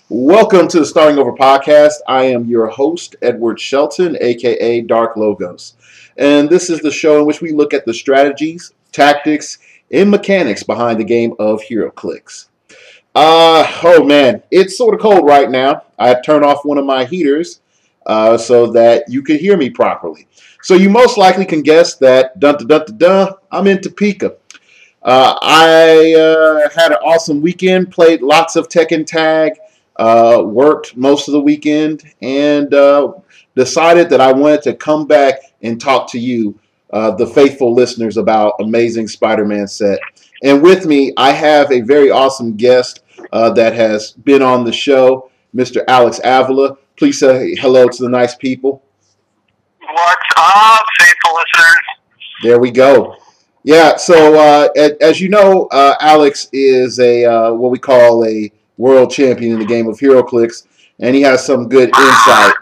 Welcome to the Starting Over podcast. I am your host, Edward Shelton, aka Dark Logos. And this is the show in which we look at the strategies, tactics, and mechanics behind the game of Heroclix. Oh man, it's sort of cold right now. I turned off one of my heaters so that you can hear me properly. So you most likely can guess that I'm in Topeka. I had an awesome weekend, played lots of Tekken Tag, worked most of the weekend, and decided that I wanted to come back and talk to you, the faithful listeners, about Amazing Spider-Man set. And with me, I have a very awesome guest that has been on the show, Mr. Alex Avila. Please say hello to the nice people. What's up, faithful listeners? There we go. Yeah, so as you know, Alex is a what we call a world champion in the game of Heroclix, and he has some good insight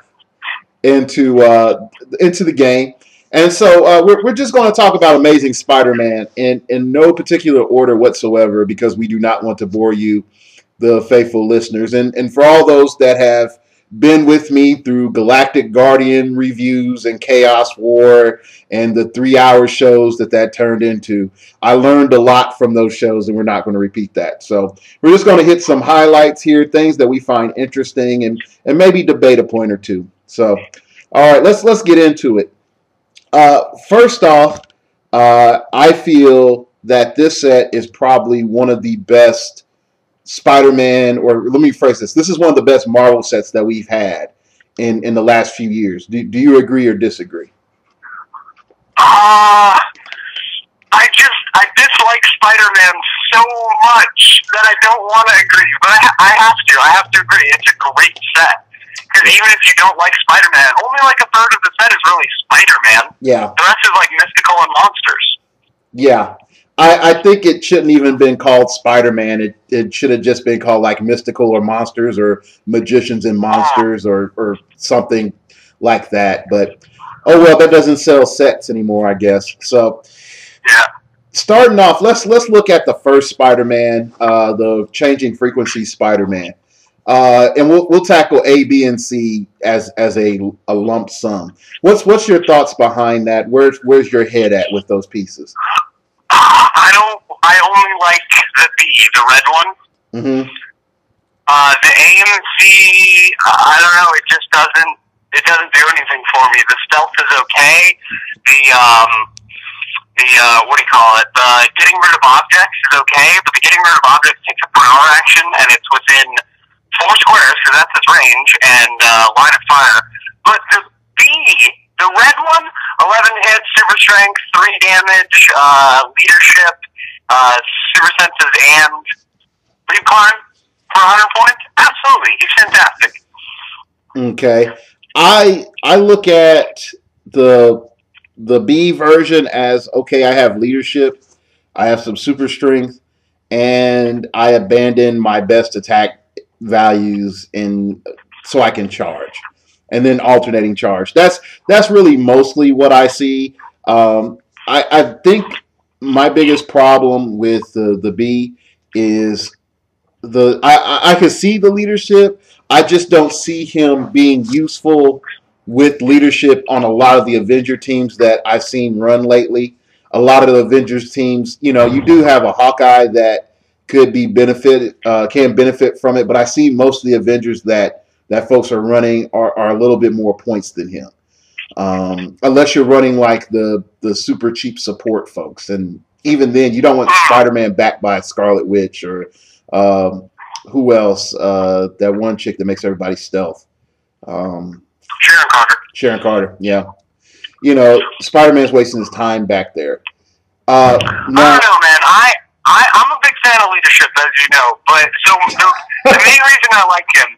into the game. And so we're just going to talk about Amazing Spider-Man in no particular order whatsoever, because we do not want to bore you, the faithful listeners. And for all those that have been with me through Galactic Guardian reviews and Chaos War and the 3-hour shows that turned into, I learned a lot from those shows, and we're not going to repeat that. So we're just going to hit some highlights here, things that we find interesting, and maybe debate a point or two. So, all right, let's get into it. First off, I feel that this set is probably one of the best Spider-Man, or let me phrase this. This is one of the best Marvel sets that we've had in the last few years. Do you agree or disagree? I dislike Spider-Man so much that I don't want to agree, but I have to agree. It's a great set. Because even if you don't like Spider-Man, only like a third of the set is really Spider-Man. Yeah. The rest is like mystical and monsters. Yeah. I think it shouldn't even been called Spider-Man. It should have just been called like Mystical or Monsters or Magicians and Monsters or something like that. But, oh well, that doesn't sell sets anymore, I guess. So, yeah. Starting off, let's look at the first Spider-Man, the Changing Frequency Spider-Man. And we'll tackle A, B, and C as a lump sum. What's your thoughts behind that? Where's your head at with those pieces? I only like the B, the red one. Mm-hmm. The A and C, I don't know. It just doesn't do anything for me. The stealth is okay. The what do you call it? The getting rid of objects is okay, but the getting rid of objects takes a power action, and it's within 4 squares, because that's its range, and line of fire. But the B, the red one, 11 hits, super strength, 3 damage, leadership, super senses, and leap climb for 100 points? Absolutely, he's fantastic. Okay. I look at the B version as, okay, I have leadership, I have some super strength, and I abandon my best attack values so I can charge, and then alternating charge. That's really mostly what I see. I think my biggest problem with the B is I can see the leadership. I just don't see him being useful with leadership on a lot of the Avenger teams that I've seen run lately. A lot of the Avengers teams, you do have a Hawkeye that could be can benefit from it, but I see most of the Avengers that folks are running are a little bit more points than him. Unless you're running like the super cheap support folks, and even then you don't want Spider-Man backed by Scarlet Witch or who else? That one chick that makes everybody stealth. Sharon Carter, yeah. Spider-Man's wasting his time back there. I don't know, man. I'm a big fan of leadership, as you know. But so the main reason I like him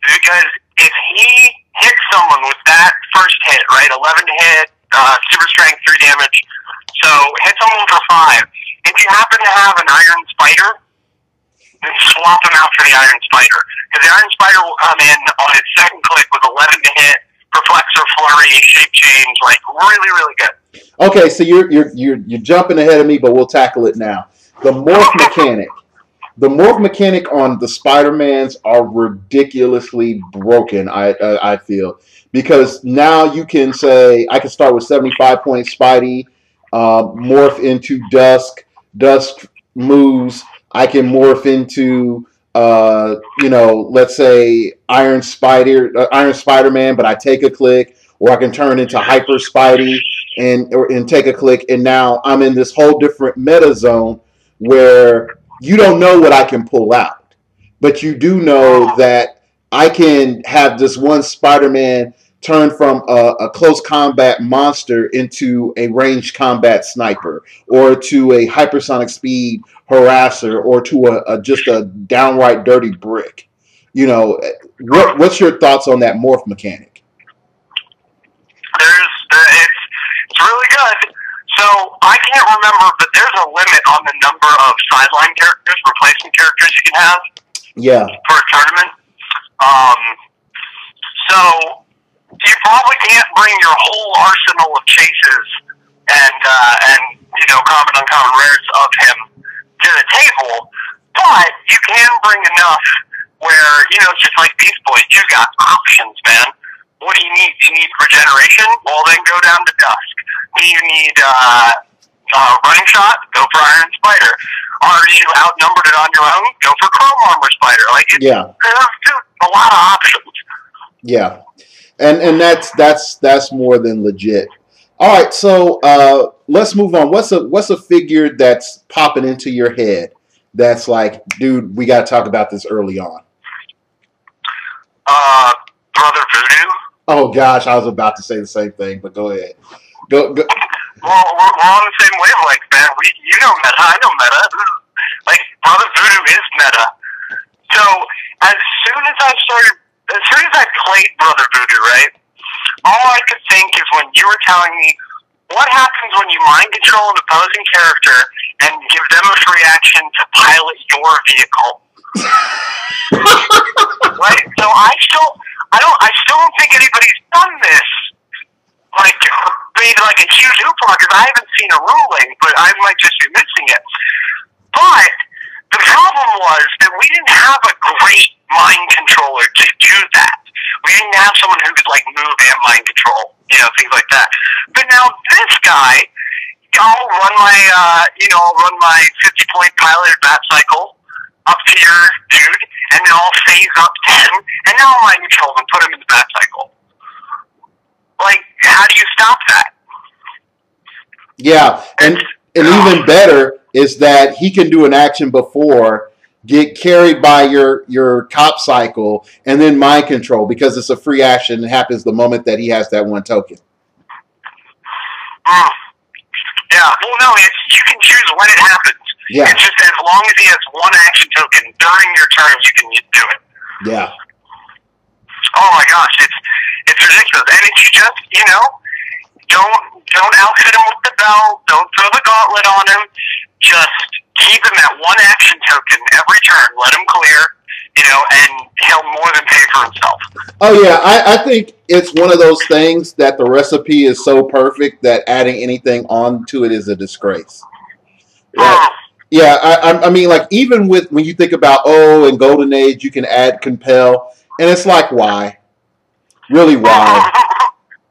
is because if he hits someone with that first hit, right, 11 to hit, super strength, 3 damage, so hit someone for 5. If you happen to have an Iron Spider, then swap him out for the Iron Spider, because the Iron Spider will come in on its second click with 11 to hit, Perplexor, Flurry, Shape Change, like really, really good. Okay, so you're jumping ahead of me, but we'll tackle it now. The morph mechanic. the morph mechanic on the Spider-Mans are ridiculously broken. I feel because now you can say I can start with 75 point Spidey, morph into Dusk. Dusk moves. I can morph into let's say Iron Spider-Man, but I take a click, or I can turn into Hyper Spidey and take a click, and now I'm in this whole different meta zone where you don't know what I can pull out, but you do know that I can have this one Spider-Man turn from a close combat monster into a ranged combat sniper, or to a hypersonic speed harasser, or to just a downright dirty brick. What's your thoughts on that morph mechanic? It's really good. So I can't remember, but there's a limit on the number of sideline characters, replacement characters you can have. Yeah. For a tournament. So you probably can't bring your whole arsenal of chases and common uncommon rares of him to the table, but you can bring enough where just like Beast Boys, you got options, man. What do you need? Do you need regeneration? Well, then go down to Dusk. Do you need running shot? Go for Iron Spider. Are you outnumbered and on your own? Go for Chrome Armor Spider. There's a lot of options. Yeah, and that's more than legit. All right, so let's move on. What's a figure that's popping into your head that's like, dude, we got to talk about this early on? Brother Voodoo. Oh gosh, I was about to say the same thing, but go ahead. Go. Well, we're on the same wavelength, man. You know meta, I know meta. Like, Brother Voodoo is meta. So, as soon as I played Brother Voodoo, right, all I could think is when you were telling me, what happens when you mind control an opposing character and give them a free action to pilot your vehicle? Right? So I still don't think anybody's done this. Like, made like a huge hoopla, because I haven't seen a ruling, but I might just be missing it. But the problem was that we didn't have a great mind controller to do that. We didn't have someone who could like move and mind control, things like that. But now this guy, I'll run my 50-point piloted bat cycle up to your dude, and then I'll phase up 10, and now I'll mind control and put him in the bat cycle. Like, how do you stop that? Yeah, and even better is that he can do an action before, get carried by your cop cycle, and then mind control, because it's a free action. It happens the moment that he has that one token. Yeah, well, no, you can choose when it happens. Yeah. It's just as long as he has one action token during your turn, you can do it. Yeah. Oh my gosh, it's ridiculous, and it's just don't outfit him with the bell, don't throw the gauntlet on him, just keep him at one action token every turn, let him clear, and he'll more than pay for himself. Oh yeah, I think it's one of those things that the recipe is so perfect that adding anything onto it is a disgrace. Right? Yeah, I mean, like, even when you think about in Golden Age you can add compel, and it's like, why? Really, why?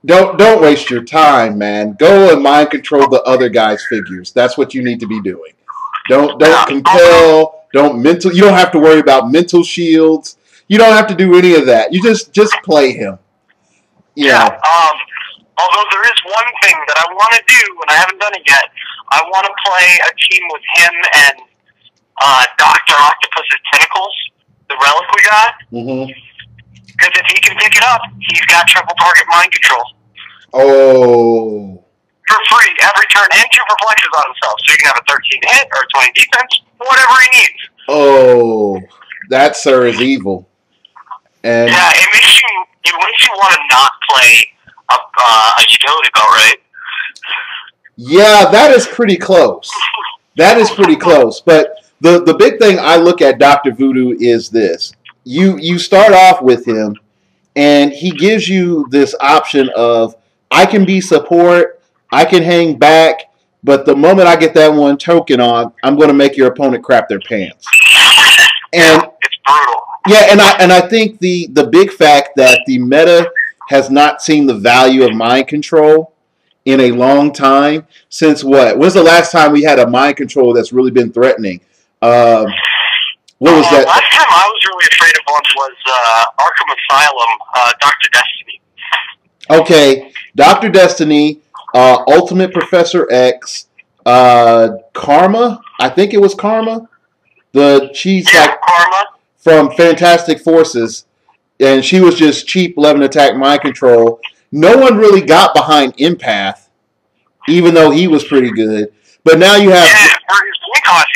Don't waste your time, man. Go and mind control the other guy's figures. That's what you need to be doing. Don't compel. You don't have to worry about mental shields. You don't have to do any of that. You just play him. Yeah. Although there is one thing that I want to do, and I haven't done it yet. I want to play a team with him and Dr. Octopus's Tentacles, the relic we got. Mm-hmm. Because if he can pick it up, he's got triple target mind control. Oh. For free, every turn, and 2 reflections on himself. So you can have a 13 hit or a 20 defense, whatever he needs. Oh, that, sir, is evil. And yeah, it makes you want to not play a utility belt, right? Yeah, that is pretty close. That is pretty close. But the big thing I look at Dr. Voodoo is this. You start off with him, and he gives you this option of, I can be support, I can hang back, but the moment I get that one token on, I'm going to make your opponent crap their pants. And it's brutal. Yeah, and I think the big fact that the meta has not seen the value of mind control in a long time since what? When's the last time we had a mind control that's really been threatening? What was that? Last time I was really afraid of one was Arkham Asylum, Dr. Destiny. Okay, Dr. Destiny, Ultimate Professor X, Karma. I think it was Karma. She's like Karma from Fantastic Forces, and she was just cheap 11 attack mind control. No one really got behind Empath, even though he was pretty good. But now you have he's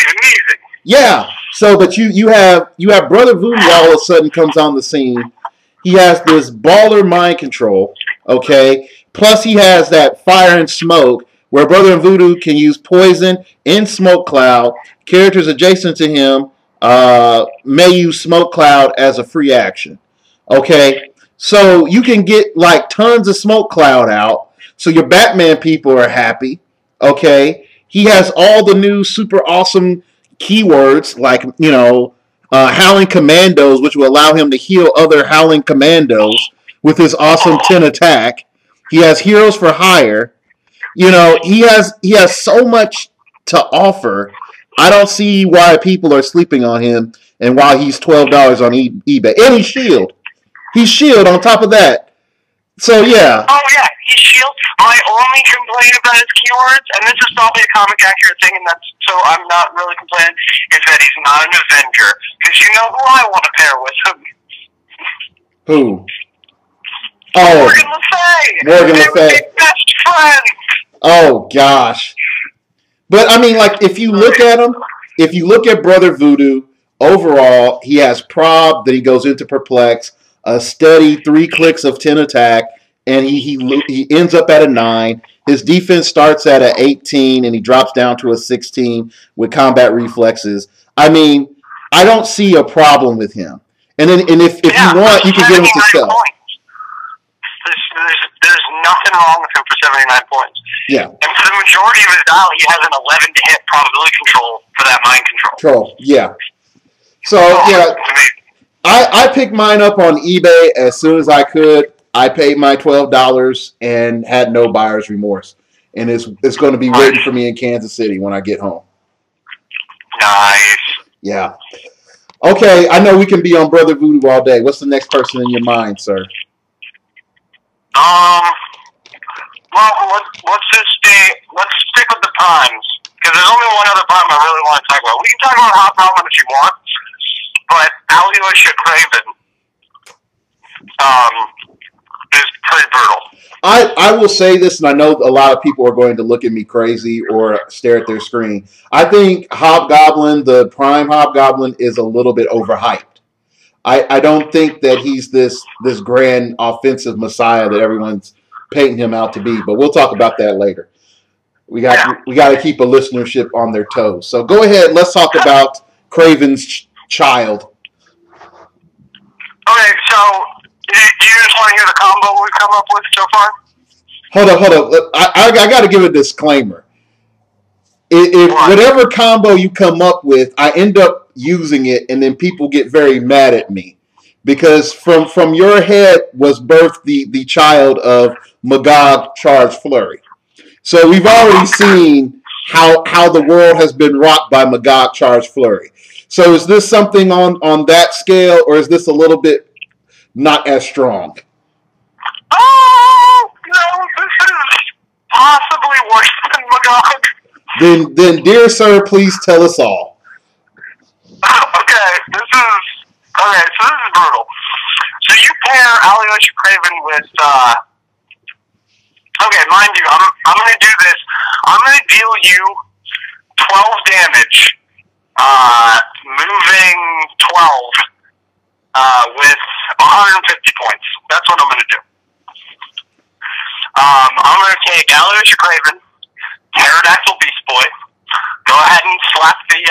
amazing. Yeah. So, but you have Brother Voodoo all of a sudden comes on the scene. He has this baller mind control. Okay. Plus, he has that fire and smoke where Brother Voodoo can use poison in smoke cloud. Characters adjacent to him may use smoke cloud as a free action. Okay. So you can get like tons of smoke cloud out. So your Batman people are happy. Okay. He has all the new super awesome keywords like, Howling Commandos, which will allow him to heal other Howling Commandos with his awesome 10 attack. He has Heroes for Hire. He has so much to offer. I don't see why people are sleeping on him and why he's $12 on eBay. And he's Shield. He's Shield on top of that. So, yeah. Oh, yeah, he's Shield. My only complaint about his keywords, and this is probably a comic accurate thing, and that's so I'm not really complaining, is that he's not an Avenger. Because you know who I want to pair with him? Who? Oh, Morgan Le Fay. Morgan Le Fay. They were best friends. Oh, gosh. But, I mean, like, if you look at him, if you look at Brother Voodoo, overall, he has Prob, then he goes into Perplex, a steady 3 clicks of 10 attack, and he ends up at a 9. His defense starts at an 18, and he drops down to a 16 with combat reflexes. I mean, I don't see a problem with him. And then, if you want, you can get him to stealth. There's nothing wrong with him for 79 points. Yeah. And for the majority of his dial, he has an 11 to hit probability control for that mind control. Yeah. So, yeah. I picked mine up on eBay as soon as I could. I paid my $12 and had no buyer's remorse. And it's going to be waiting for me in Kansas City when I get home. Nice. Yeah. Okay, I know we can be on Brother Voodoo all day. What's the next person in your mind, sir? Well, let's stick with the primes. Because there's only one other prime I really want to talk about. We can talk about Hot Problem if you want. But Alyosha Craven is pretty brutal. I will say this, and I know a lot of people are going to look at me crazy or stare at their screen. I think Hobgoblin, the prime Hobgoblin, is a little bit overhyped. I don't think that he's this grand offensive messiah that everyone's painting him out to be. But we'll talk about that later. We got to keep a listenership on their toes. So go ahead. Let's talk about Craven's child. Okay, so do you just want to hear the combo we've come up with so far? Hold up. I got to give a disclaimer. If whatever combo you come up with, I end up using it, and then people get very mad at me. Because from your head was birthed the child of Magog Charge Flurry. So we've already seen how the world has been rocked by Magog Charge Flurry. So is this something on that scale, or is this a little bit not as strong? Oh, no, this is possibly worse than Magog. Then, dear sir, please tell us all. Okay, so this is brutal. So you pair Alyosha Craven with, okay, mind you, I'm going to do this. I'm going to deal you 12 damage, moving 12, with 150 points. That's what I'm going to do. I'm going to take Alyosha Craven, Pterodactyl Beast Boy, go ahead and slap the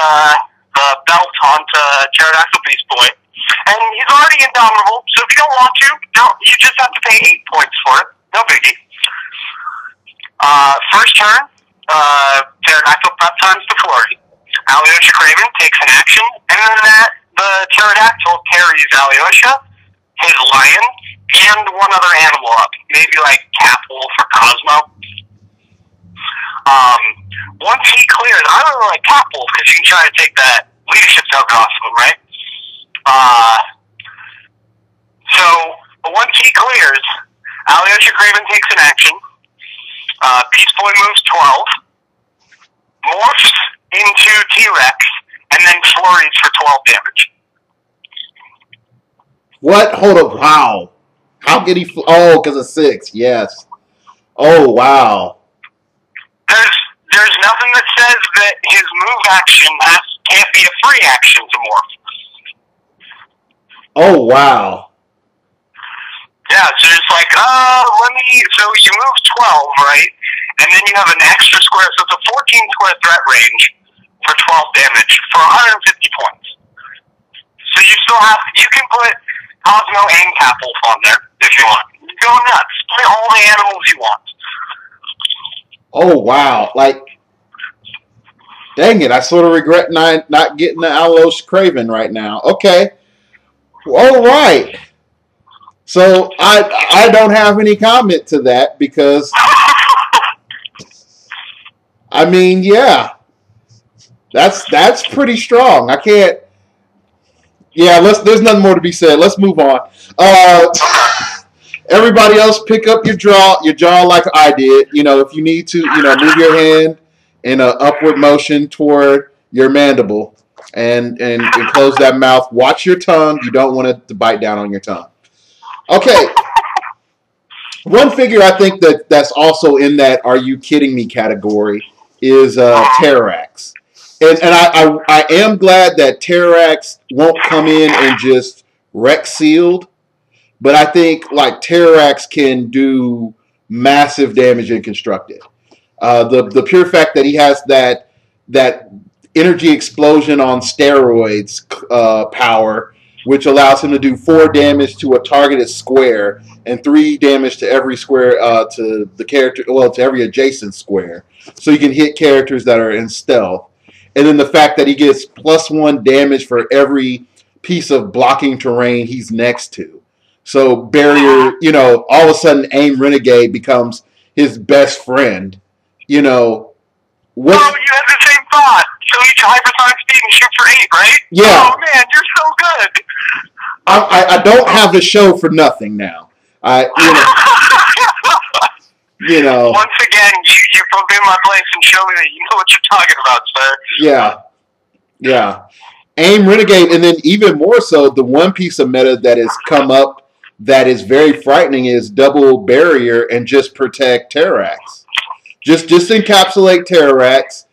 belt onto Pterodactyl Beast Boy, and he's already indomitable, so if you don't want to, you just have to pay 8 points for it. No biggie. First turn, Pterodactyl prep times to flurry. Alyosha Craven takes an action, and then that the pterodactyl carries Alyosha, his lion, and one other animal up. Maybe like Catwolf or Cosmo. Once he clears, I don't really like Catwolf because you can try to take that leadership token off of him, right? So once he clears, Alyosha Craven takes an action. Peace Boy moves 12, morphs into T-Rex, and then flurries for 12 damage. What? Hold up. Wow. How can he... Oh, because of 6. Yes. Oh, wow. There's nothing that says that his move action can't be a free action to morph. Oh, wow. Yeah, so it's like, so you move 12, right? And then you have an extra square, so it's a 14 square threat range for 12 damage for 150 points. So you can put Cosmo and Catwolf on there if you want. Go nuts. Play all the animals you want. Oh, wow. Like, dang it. I sort of regret not getting the Alyosha Craven right now. Okay. All right. So I don't have any comment to that because, I mean, yeah. That's pretty strong. I can't. Yeah, there's nothing more to be said. Let's move on. Everybody else, pick up your jaw like I did. You know, if you need to, move your hand in an upward motion toward your mandible and close that mouth. Watch your tongue. You don't want it to bite down on your tongue. Okay. One figure I think that's also in that "Are you kidding me" category is Terrax. And I am glad that Terrax won't come in and just wreck sealed, but I think like Terrax can do massive damage in constructed. The pure fact that he has that energy explosion on steroids power, which allows him to do 4 damage to a targeted square and 3 damage to every square to the character, to every adjacent square. So you can hit characters that are in stealth. And then the fact that he gets +1 damage for every piece of blocking terrain he's next to. So barrier, all of a sudden AIM Renegade becomes his best friend. Oh, you had the same thought. So each hypersonic speed and shoot for 8, right? Yeah. Oh man, you're so good. I don't have the show for nothing now. Once again, you put me in my place and show me that you know what you're talking about, sir. Yeah. AIM Renegade, and then even more so, the one piece of meta that has come up that is very frightening is double barrier and just protect Terrax. Just encapsulate Terrax,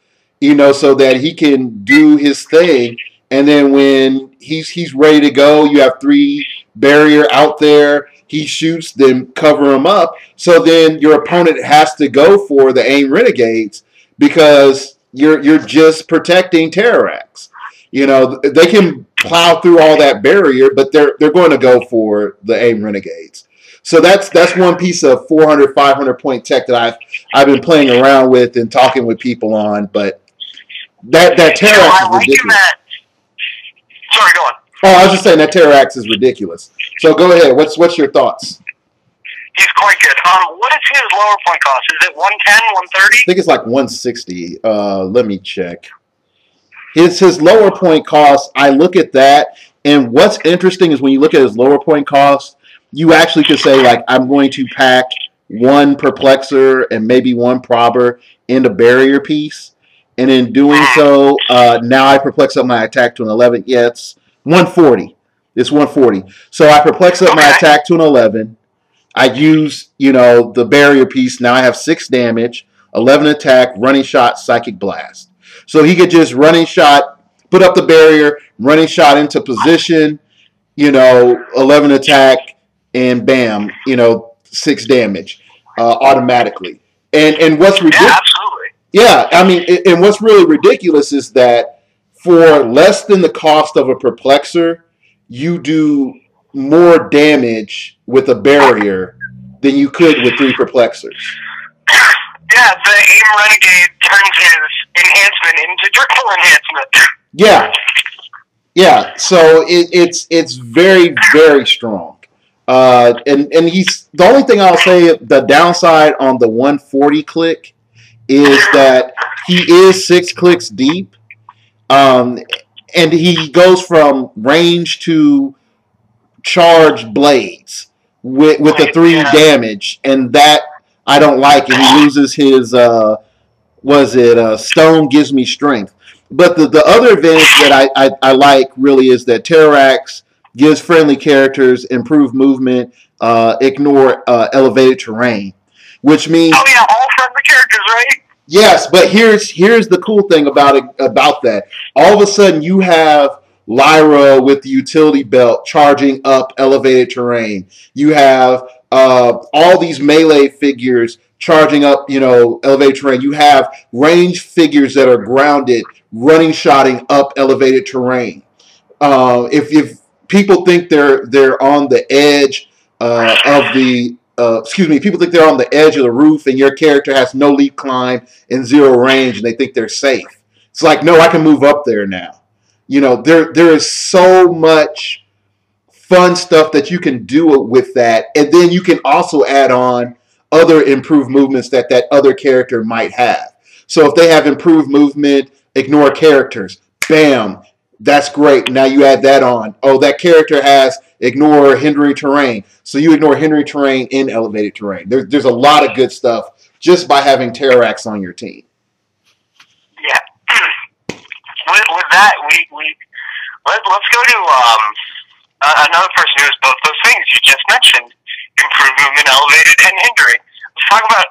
so that he can do his thing. And then when he's ready to go, you have 3 barrier out there. He shoots, then cover him up. So then your opponent has to go for the AIM Renegades because you're just protecting Terrax. They can plow through all that barrier, but they're going to go for the AIM Renegades. So that's one piece of 400, 500 point tech that I've been playing around with and talking with people on. But that Terrax is ridiculous. Sorry, go on. Oh, I was just saying that Terrax is ridiculous. So go ahead. What's your thoughts? He's quite good. What is his lower point cost? Is it 110, 130? I think it's like 160. Let me check. His lower point cost, I look at that, and what's interesting is when you look at his lower point cost, you actually could say, like, I'm going to pack 1 perplexer and maybe 1 probber in the barrier piece. And in doing so, now I perplex up my attack to an 11. Yeah, it's 140. It's 140. So I perplex up my attack to an 11. I use, the barrier piece. Now I have 6 damage, 11 attack, running shot, psychic blast. So he could just running shot, put up the barrier, running shot into position, 11 attack, and bam, 6 damage automatically. And what's ridiculous? Yeah, absolutely. Yeah, I mean, and what's really ridiculous is that for less than the cost of a perplexer, you do more damage with a barrier than you could with 3 perplexers. Yeah, the AIM Renegade turns his enhancement into triple enhancement. Yeah, so it's very very strong. And he's the only thing I'll say the downside on the 140 click is that he is 6 clicks deep, um, and he goes from range to charge blades with the three Yeah. damage, and that I don't like. And he loses his was it stone gives me strength. But the other advantage that I like really is that Terrax gives friendly characters improved movement, ignore elevated terrain, which means Oh yeah, all friendly characters, right? yes, but here's the cool thing about that. All of a sudden, you have Lyra with the utility belt charging up elevated terrain. You have all these melee figures charging up, elevated terrain. You have ranged figures that are grounded, running, shotting up elevated terrain. If people think they're on the edge of the excuse me, people think they're on the edge of the roof and your character has no leap climb and zero range and they think they're safe. It's like, no, I can move up there now. There is so much fun stuff that you can do with that, and then you can also add on other improved movements that other character might have. So if they have improved movement, ignore characters, bam, that's great. Now you add that on. Oh, that character has ignore hindering terrain, so you ignore hindering terrain in elevated terrain. There's a lot of good stuff just by having Terrax on your team. Yeah. With that, let's go to another person who has both those things you just mentioned: improved movement, elevated, and hindering. Let's talk about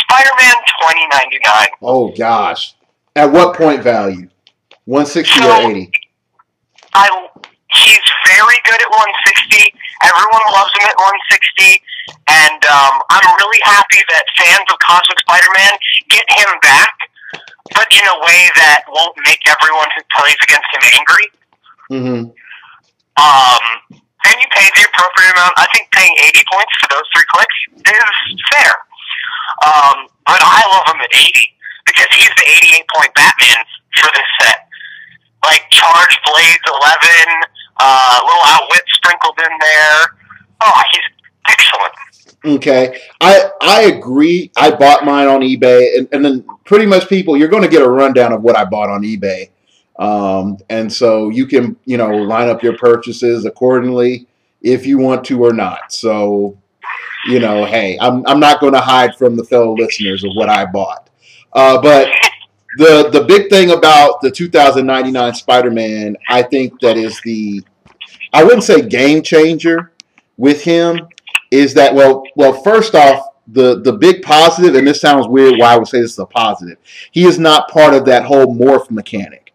Spider-Man 2099. Oh gosh, at what point value? 160 So, or 80? He's very good at 160. Everyone loves him at 160, and I'm really happy that fans of Cosmic Spider-Man get him back, but in a way that won't make everyone who plays against him angry. Mm-hmm. And you pay the appropriate amount. I think paying 80 points for those 3 clicks is fair. But I love him at 80 because he's the 88-point Batman for this set. Like charge blades 11, little outwit sprinkled in there. Oh, he's excellent. Okay, I agree. I bought mine on eBay, and then pretty much people, you're going to get a rundown of what I bought on eBay, and so you can line up your purchases accordingly if you want to or not. So hey, I'm not going to hide from the fellow listeners of what I bought, but the big thing about the 2099 Spider-Man, I think that is I wouldn't say game changer with him, is that well first off, the big positive, and this sounds weird why I would say this is a positive, he is not part of that whole morph mechanic.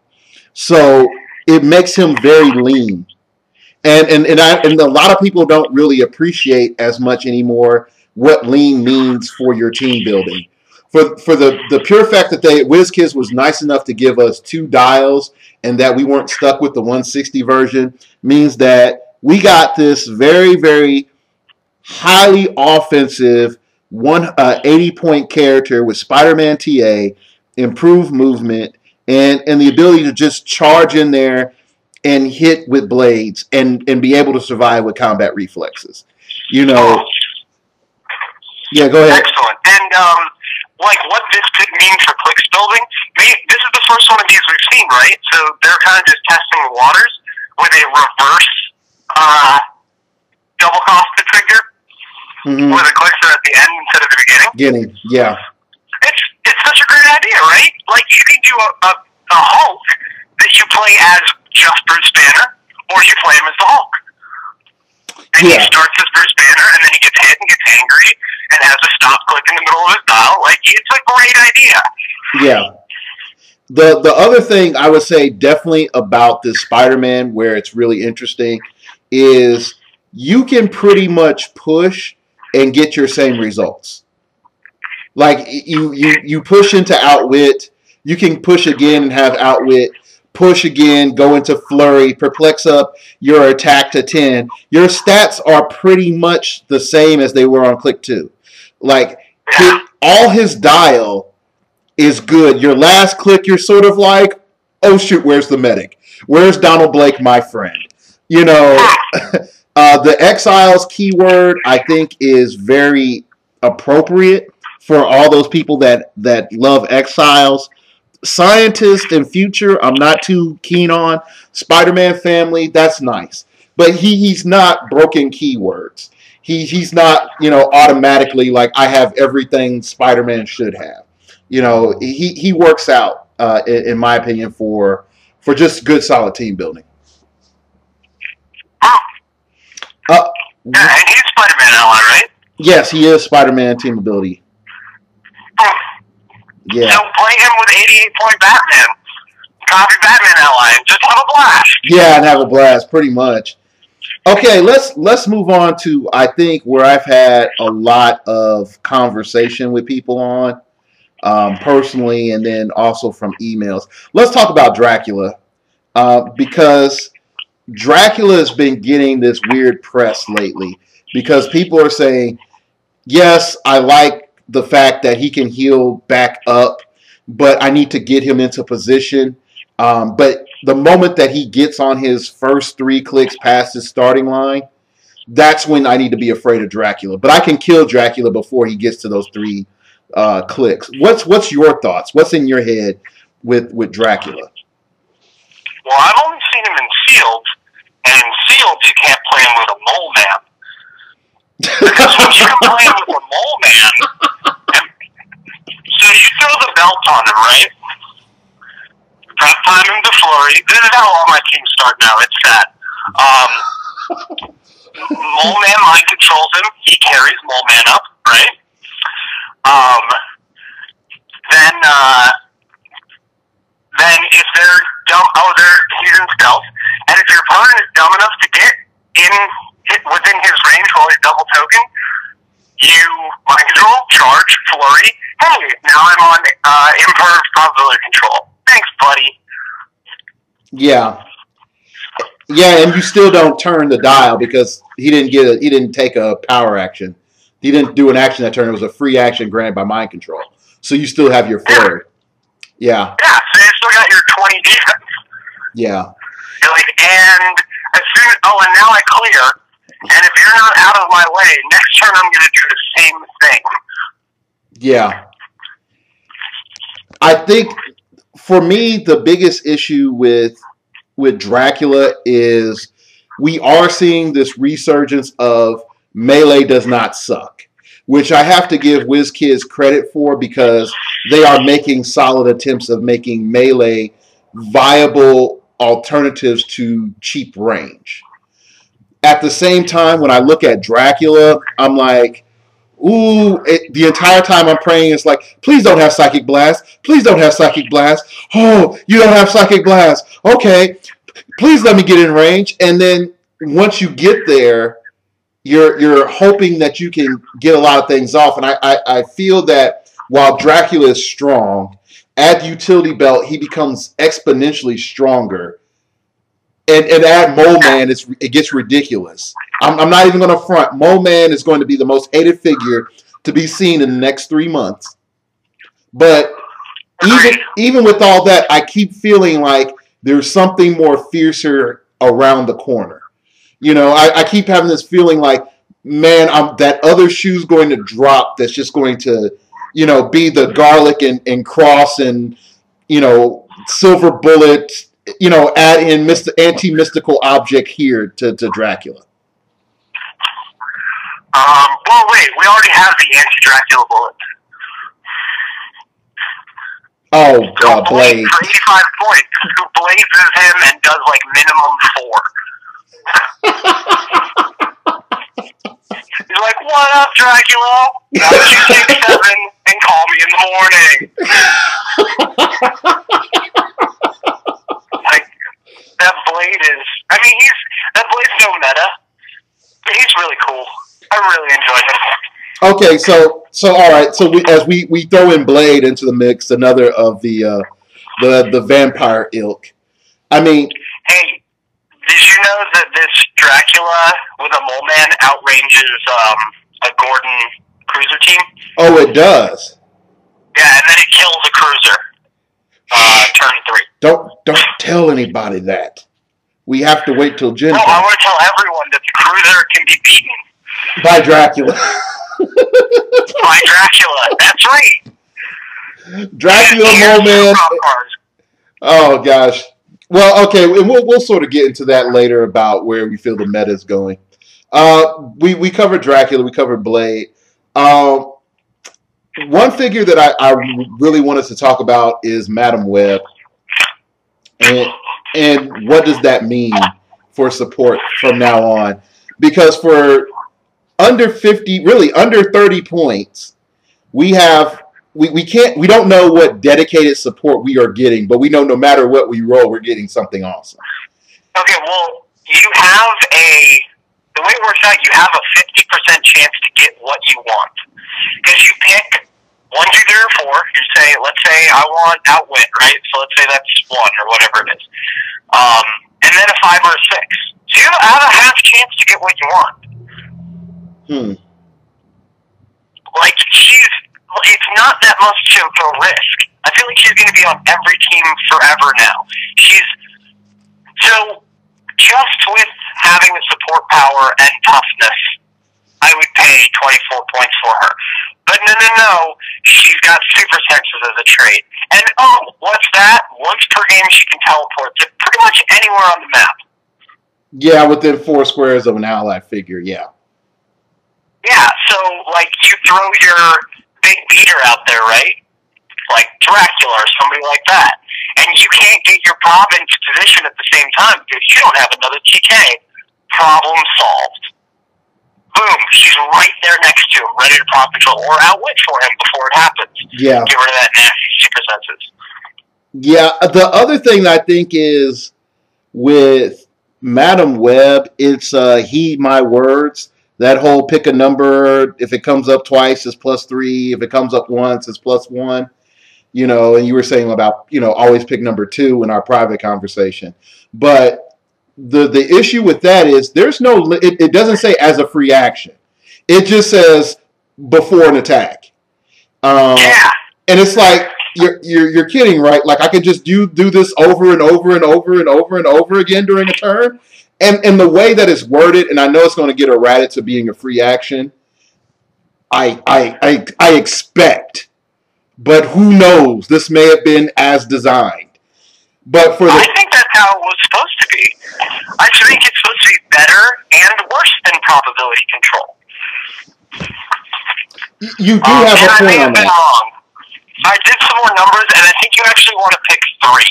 So it makes him very lean. And a lot of people don't really appreciate as much anymore what lean means for your team building. For the pure fact that WizKids was nice enough to give us 2 dials and that we weren't stuck with the 160 version means that we got this very, very highly offensive 80-point character with Spider-Man TA, improved movement, and the ability to just charge in there and hit with blades and be able to survive with combat reflexes. Yeah, go ahead. Excellent. And like what this could mean for clicks building, this is the first one of these we've seen, right? So they're kind of just testing the waters with a reverse double cost to trigger, where the clicks are at the end instead of the beginning. Yeah. It's such a great idea, right? Like you can do a Hulk that you play as just Bruce Banner, or you play him as the Hulk. And he starts as Bruce Banner, and then he gets hit and gets angry, and has a stop click in the middle of his dial. Like, it's a great idea. Yeah. The other thing I would say definitely about this Spider-Man where it's really interesting is you can pretty much push and get your same results. Like, you push into Outwit, you can push again and have Outwit, push again, go into Flurry, perplex up your attack to 10. Your stats are pretty much the same as they were on Click 2. Like, all his dial is good. Your last click, you're sort of like, oh shoot, where's the medic? Where's Donald Blake, my friend? You know, the Exiles keyword I think is very appropriate for all those people that love Exiles. Scientist and Future, I'm not too keen on. Spider-Man Family, that's nice, but he's not broken keywords. He's not automatically like I have everything Spider-Man should have. He works out in my opinion for just good solid team building. Uh, Yeah, and he's Spider-Man ally, right? yes, he is Spider-Man team ability. Yeah. So play him with 88-point Batman. Copy Batman ally and just have a blast. Yeah, and have a blast, pretty much. Okay, let's move on to I think where I've had a lot of conversation with people on personally, and then also from emails. Let's talk about Dracula because Dracula has been getting this weird press lately because people are saying, yes, I like the fact that he can heal back up, but I need to get him into position. But the moment that he gets on his first 3 clicks past his starting line, that's when I need to be afraid of Dracula. But I can kill Dracula before he gets to those 3 clicks. What's your thoughts? What's in your head with Dracula? Well, I've only seen him in Sealed, and in Sealed you can't play him with a mole man. Because when you can play him with a mole man, so you throw the belt on him, right? Prep time him to flurry. This is how all my teams start now. It's sad. Mole man mind controls him. He carries Mole man up, right? Then if they're dumb, he's in stealth. And if your opponent is dumb enough to get within his range while he's double token, you mind control, charge, flurry. Hey, now I'm on imperv probability control. Thanks, buddy. Yeah. Yeah, and you still don't turn the dial because he didn't take a power action. He didn't do an action that turn. It was a free action granted by mind control. So you still have your flurry. Yeah. Yeah, so you still got your 20 defense. Yeah. You're like, and as soon as, and now I clear, and if you're not out of my way, next turn I'm going to do the same thing. Yeah. I think for me the biggest issue with Dracula is we are seeing this resurgence of melee does not suck, which I have to give WizKids credit for because they are making solid attempts of making melee viable alternatives to cheap range. At the same time, when I look at Dracula, I'm like, ooh, the entire time I'm praying, it's like, please don't have Psychic Blast. Please don't have Psychic Blast. Oh, you don't have Psychic Blast. Okay, please let me get in range. And then once you get there, you're hoping that you can get a lot of things off. And I feel that while Dracula is strong, at the utility belt, he becomes exponentially stronger. And add Mole Man, it gets ridiculous. I'm not even going to front. Mole Man is going to be the most hated figure to be seen in the next 3 months. But even with all that, I keep feeling like there's something more fiercer around the corner. I keep having this feeling like, man, that other shoe's going to drop that's just going to, be the garlic and cross and, silver bullet, add in anti-mystical object here to Dracula. Well, wait, we already have the anti-Dracula bullet. Oh, Blade Blade. for 85 points. Who blazes him and does like minimum 4. He's like, what up, Dracula? 1, 2, 6, 7, and call me in the morning. Like, that Blade is, that Blade's no meta, but he's really cool. I really enjoy him. Okay, so all right, so as we throw in Blade into the mix, another of the vampire ilk. Hey, did you know that this Dracula with a mole man outranges a Gordon cruiser team? Oh, it does. Yeah, and then it kills a cruiser. turn 3. Don't tell anybody that. We have to wait till Gen No, Con. I want to tell everyone that the Cruiser can be beaten By Dracula. by Dracula. That's right. Dracula moment. Oh gosh. Well, okay, and we'll sort of get into that later about where we feel the meta is going. We covered Dracula, we covered Blade. One figure that I really wanted to talk about is Madam Web, and what does that mean for support from now on? Because for under 50, really under 30 points, we don't know what dedicated support we are getting, but we know no matter what we roll, we're getting something awesome. Okay, well, the way it works out, you have a 50% chance to get what you want. Because you pick 1, 2, 3, or 4. You say, let's say I want Outwit, right? So let's say that's 1 or whatever it is. And then a 5 or a 6. So you have a half chance to get what you want. Like, it's not that much of a risk. I feel like she's going to be on every team forever now. So just with having the support power and toughness, I would pay 24 points for her. But no, she's got super senses as a trait. And what's that? Once per game she can teleport to pretty much anywhere on the map. Yeah, within 4 squares of an ally figure, yeah. Yeah, so, like, you throw your big beater out there, right? Like Dracula or somebody like that. And you can't get your prop into position at the same time because you don't have another TK. Problem solved. Boom, she's right there next to him, ready to prop control or outwit for him before it happens. Yeah. Get rid of that nasty super senses. Yeah, the other thing that I think is with Madam Web, it's heed my words. That whole pick a number, if it comes up twice, it's +3. If it comes up once, it's +1. You know, and you were saying about, always pick number 2 in our private conversation. But the issue with that is there's no, it doesn't say as a free action. It just says before an attack. Yeah. And it's like, you're kidding, right? Like I could just do this over and over and over and over and over again during a turn. And the way that it's worded, and I know it's going to get errated to being a free action, I expect, but who knows? This may have been as designed. But I think that's how it was supposed to be. I think it's supposed to be better and worse than probability control. You do have a point on that. Wrong. I did some more numbers, and I think you actually want to pick 3.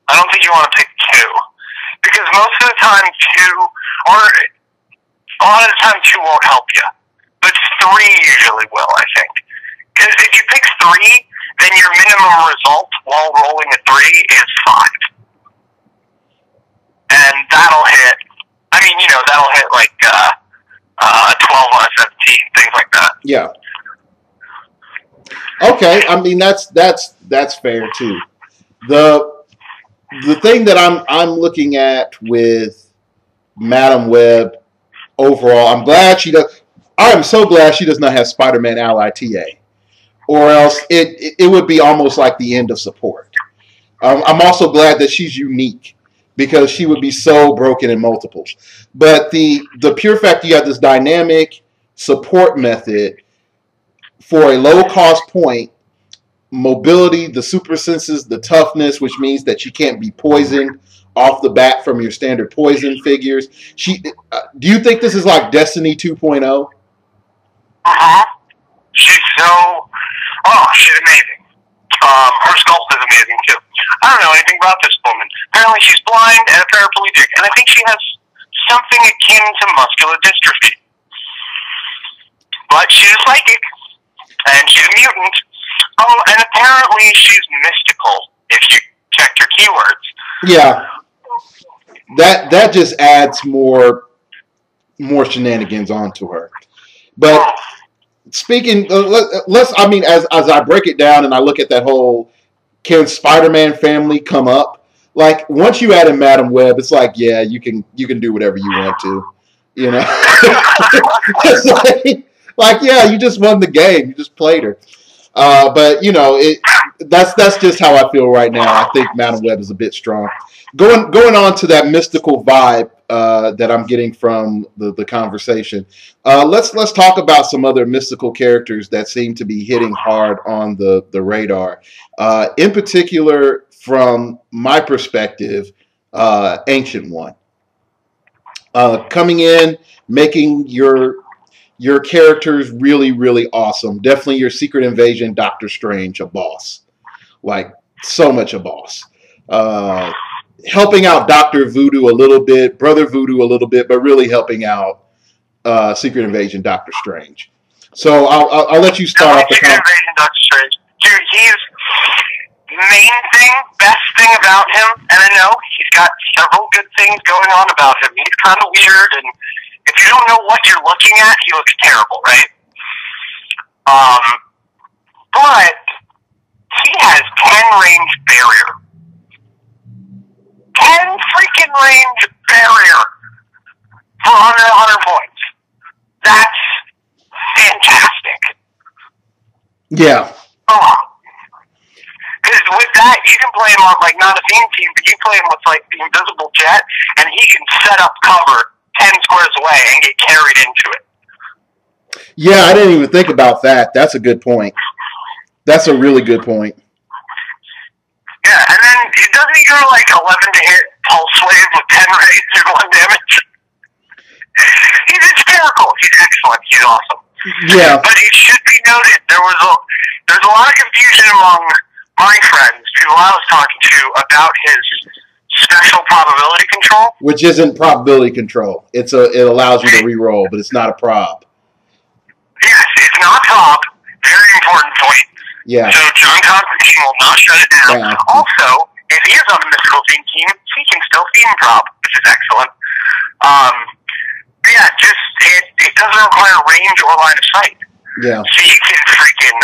I don't think you want to pick 2. Because most of the time, 2, or a lot of the time, 2 won't help you. But 3 usually will, I think. Because if you pick 3, then your minimum result while rolling a 3 is 5. And that'll hit, that'll hit like 12 out of 17, things like that. Yeah. Okay, I mean that's fair too. The thing that I'm looking at with Madam Web overall, I'm so glad she does not have Spider-Man Ally TA, or else it would be almost like the end of support. I'm also glad that she's unique because she would be so broken in multiples. But the pure fact you have this dynamic support method for a low cost point, mobility, the super senses, the toughness, which means that she can't be poisoned off the bat from your standard poison figures. Do you think this is like Destiny 2.0? She's she's amazing. Her sculpt is amazing too. I don't know anything about this woman. Apparently she's blind and a paraplegic, and I think she has something akin to muscular dystrophy. But she's a psychic, and she's a mutant. Oh, and apparently she's mystical, if you checked her keywords. Yeah. That just adds more shenanigans onto her. But speaking, as I break it down and I look at that whole, can Spider-Man family come up? Like, once you add in Madam Web, it's like, yeah, you can do whatever you want to. It's like, yeah, you just won the game. You just played her. But you know, that's just how I feel right now. I think Madam Web is a bit strong. Going on to that mystical vibe that I'm getting from the conversation. Let's talk about some other mystical characters that seem to be hitting hard on the radar. In particular, from my perspective, Ancient One coming in, making your characters really, really awesome. Definitely your Secret Invasion Doctor Strange, a boss. Like, so much a boss. Helping out Dr. Voodoo a little bit, Brother Voodoo a little bit, but really helping out Secret Invasion Doctor Strange. So I'll let you start off the Secret Invasion Doctor Strange. Dude, he's main thing, best thing about him, and I know he's got several good things going on about him. He's kind of weird, and if you don't know what you're looking at, he looks terrible, right? But he has 10 range barrier. 10 freaking range barrier for 100 points. That's fantastic. Yeah. Because with that, you can play him on, like, not a theme team, but you play him with, like, the invisible jet, and he can set up cover 10 squares away and get carried into it. Yeah, I didn't even think about that. That's a good point. That's a really good point. Yeah, and then doesn't he go like 11 to hit Pulse Wave with 10 rays and 1 damage? He's hysterical. He's excellent. He's awesome. Yeah. But it should be noted, there's a lot of confusion among my friends, people I was talking to, about his special probability control. Which isn't probability control. It allows you to re-roll, but it's not a prob. Yes, it's not prob. Very important point. Yeah. So John Constantine will not shut it down. Yeah. Also, if he is on the mystical theme team, he can still theme prob, which is excellent. Yeah, just it doesn't require range or line of sight. Yeah. So you can freaking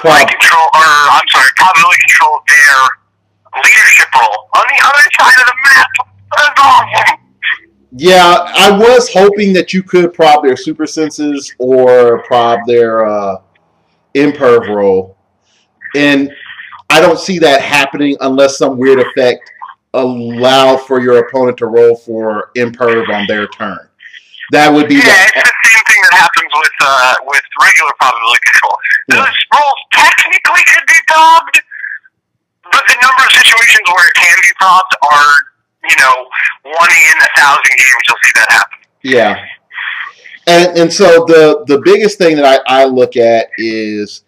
mind control, or I'm sorry, probability control their leadership role on the other side of the map. That's awesome. Yeah, I was hoping that you could prob their super senses or prob their imperv roll. And I don't see that happening unless some weird effect allow for your opponent to roll for imperv on their turn. That would be it's the same thing that happens with regular probability control. Those rolls technically could be probbed, but the number of situations where it can be probbed are, 1 in 1,000 games you'll see that happen. Yeah. And so the biggest thing that I look at is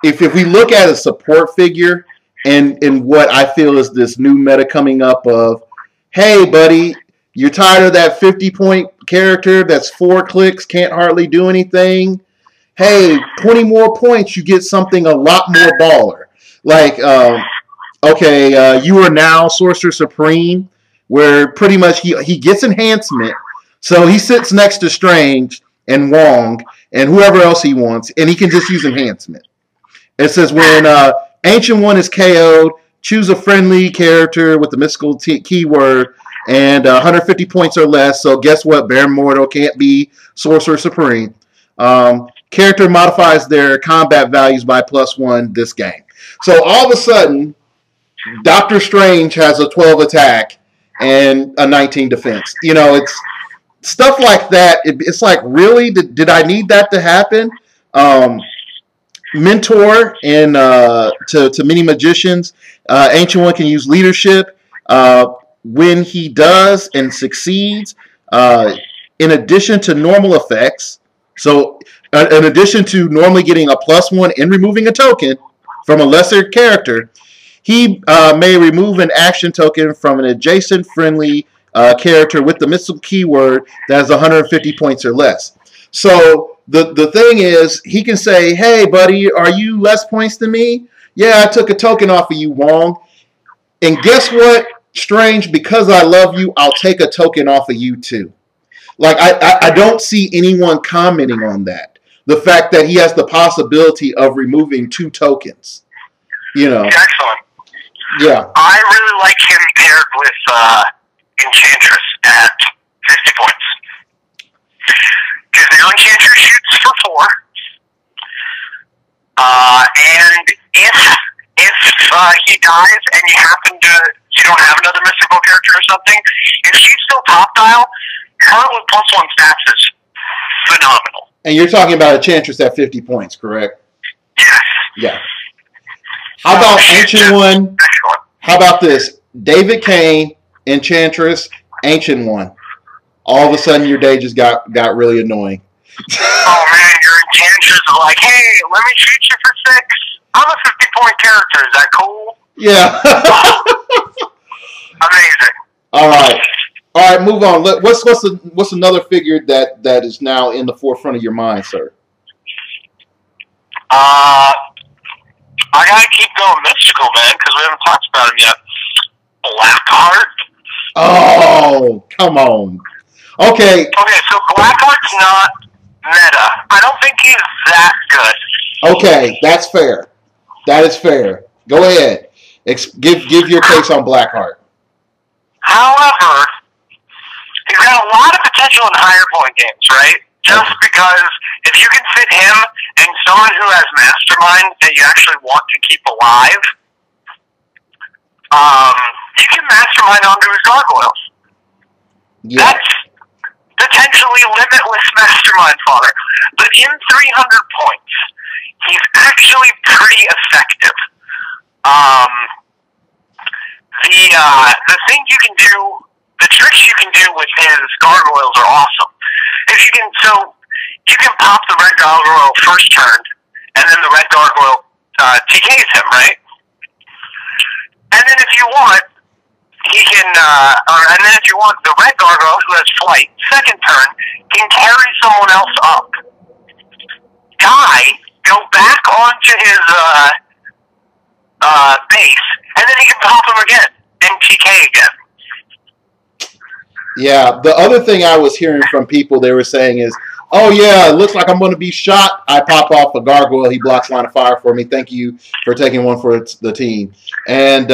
if we look at a support figure and what I feel is this new meta coming up of, hey, buddy, you're tired of that 50-point character that's 4 clicks, can't hardly do anything. Hey, 20 more points, you get something a lot more baller. Like, you are now Sorcerer Supreme, where pretty much he gets enhancement. So he sits next to Strange and Wong and whoever else he wants, and he can just use enhancement. It says when Ancient One is KO'd, choose a friendly character with the mystical keyword and 150 points or less. So guess what? Bare Mortal can't be Sorcerer Supreme. Character modifies their combat values by +1 this game. So all of a sudden, Doctor Strange has a 12 attack and a 19 defense. It's stuff like that. It's like, really? Did I need that to happen? Mentor and to many magicians, Ancient One can use leadership. When he does and succeeds, in addition to normal effects, so in addition to normally getting a +1 and removing a token from a lesser character, he may remove an action token from an adjacent friendly character with the mystical keyword that has 150 points or less. So the thing is, he can say, hey, buddy, are you less points than me? Yeah, I took a token off of you, Wong. And guess what, Strange? Because I love you, I'll take a token off of you, too. Like, I don't see anyone commenting on that. The fact that he has the possibility of removing 2 tokens. Excellent. Yeah. I really like him paired with Enchantress at 50 points. Because the Enchantress shoots for 4. he dies and you don't have another mystical character or something, if she's still top dial, her with +1 stats is phenomenal. And you're talking about Enchantress at 50 points, correct? Yes. Yeah. How about Ancient One? Excellent. How about this? David Kane, Enchantress, Ancient One. All of a sudden, your day just got really annoying. Oh man, your Enchantress is like, hey, let me shoot you for 6. I'm a 50-point character. Is that cool? Yeah. Amazing. All right. Move on. What's another figure that is now in the forefront of your mind, sir? I gotta keep going mystical, man, because we haven't talked about him yet. Blackheart. Oh, come on. Okay. Okay, so Blackheart's not meta. I don't think he's that good. Okay, that's fair. That is fair. Go ahead. Give your case on Blackheart. However, he's got a lot of potential in higher point games, right? Just because if you can fit him and someone who has Mastermind that you actually want to keep alive, you can Mastermind onto his gargoyles. Yeah. That's potentially limitless Mastermind fodder. But in 300 points, he's actually pretty effective. The things you can do, the tricks you can do with his gargoyles are awesome. You can pop the red gargoyle first turn, and then the red gargoyle TKs him, right? And then if you want, he can, and then if you want, the red gargoyle who has flight, second turn, can carry someone else up. Go back onto his base, and then he can pop him again and TK again. Yeah, the other thing I was hearing from people they were saying is, oh yeah, it looks like I'm going to be shot. I pop off a gargoyle. He blocks line of fire for me. Thank you for taking one for the team. And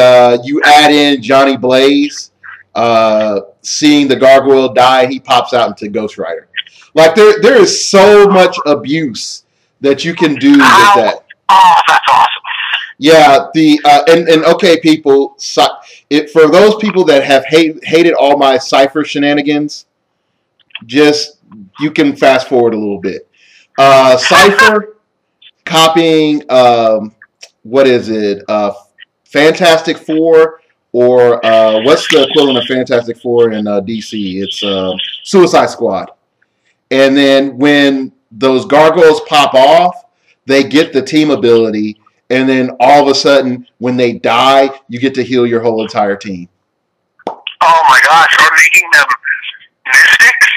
you add in Johnny Blaze, seeing the gargoyle die, he pops out into Ghost Rider. Like there is so much abuse that you can do with that. Oh, that's awesome. Yeah, and okay, people. For those people that have hated all my Cypher shenanigans, you can fast forward a little bit. Cypher copying what is it? Fantastic Four, or what's the equivalent of Fantastic Four in DC? It's Suicide Squad. And then when those gargoyles pop off, they get the team ability. And then all of a sudden, when they die, you get to heal your whole entire team. Oh my gosh, or making them mystics?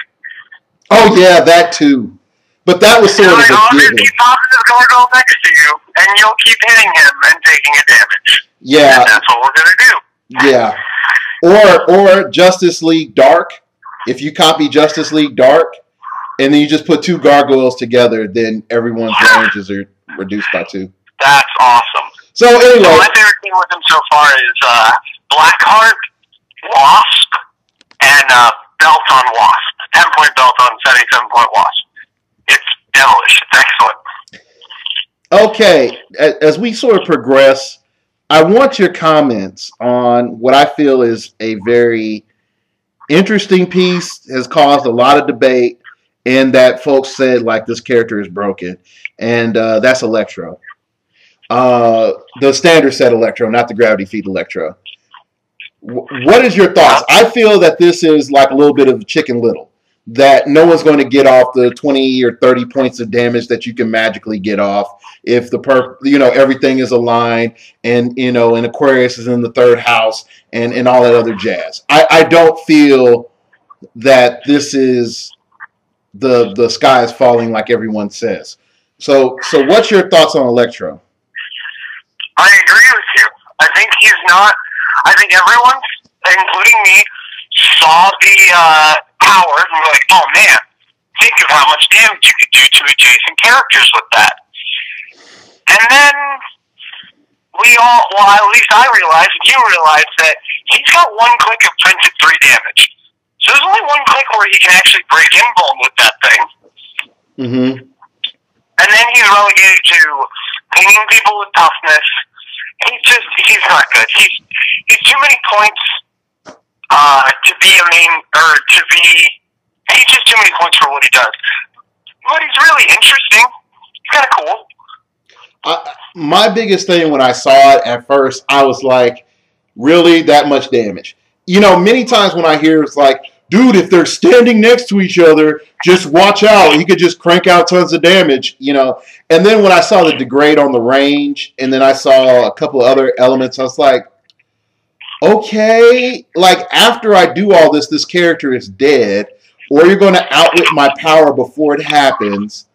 Oh yeah, that too. But that was sort of a given. Keep popping his gargoyle next to you, and you'll keep hitting him and taking a damage. Yeah. And that's what we're gonna Yeah. do. Or Justice League Dark. If you copy Justice League Dark, and then you just put 2 gargoyles together, then everyone's ranges are reduced by 2. That's awesome. So anyway, so my favorite thing with him so far is Blackheart, Wasp, and Belt on Wasp. 10-point Belt on 77-point Wasp. It's devilish. It's excellent. Okay, as we sort of progress, I want your comments on what I feel is a very interesting piece, has caused a lot of debate, and that folks said, like, this character is broken. And that's Electro. The standard set Electro, not the gravity feed Electro. What is your thoughts? I feel that this is like a little bit of Chicken Little, that no one's going to get off the 20 or 30 points of damage that you can magically get off if everything is aligned, and and Aquarius is in the 3rd house and all that other jazz. I don't feel that this is the sky is falling like everyone says. So what's your thoughts on Electro? I agree with you. I think he's not. I think everyone, including me, saw the power and were like, "Oh man, think of how much damage you could do to adjacent characters with that." And then at least I realized, and you realized, that he's got one click of printed 3 damage. So there's only one click where he can actually break invuln with that thing. Mm-hmm. And then he's relegated to pinging people with toughness he's not good. He's too many points to be a main or to be. He's just too many points for what he does. But he's really interesting. He's kind of cool. My biggest thing when I saw it at first, I was like, really, that much damage? You know, many times when I hear it's like, dude, if they're standing next to each other, just watch out. He could just crank out tons of damage, you know. And then when I saw the degrade on the range, and then I saw a couple of other elements, I was like, okay, like after I do all this, this character is dead, or you're going to outwit my power before it happens.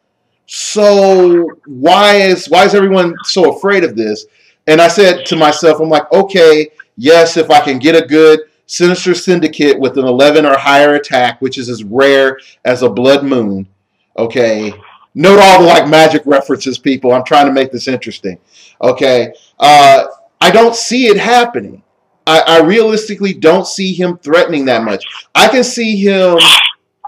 So why is everyone so afraid of this? And I said to myself, I'm like, okay, yes, if I can get a good Sinister Syndicate with an 11 or higher attack, which is as rare as a blood moon. Okay, note all the like magic references, people. I'm trying to make this interesting. Okay, I don't see it happening. I realistically don't see him threatening that much. I can see him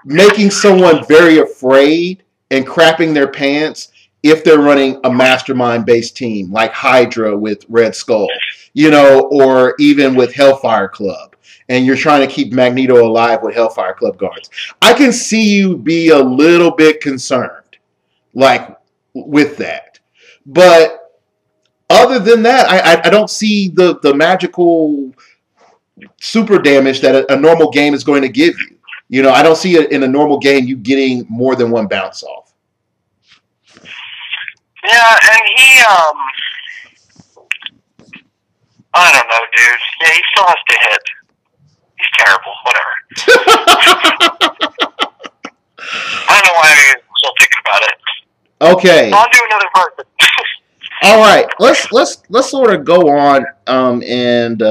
making someone very afraid and crapping their pants if they're running a mastermind-based team like Hydra with Red Skull, you know, or even with Hellfire Club, and you're trying to keep Magneto alive with Hellfire Club guards. I can see you be a little bit concerned, like, with that. But other than that, I don't see the magical super damage that a normal game is going to give you. You know, I don't see it in a normal game you getting more than one bounce off. Yeah, and he, I don't know, dude. Yeah, he still has to hit. He's terrible. Whatever. I don't know why I'm still thinking about it. Okay. I'll do another part. All right. Let's sort of go on and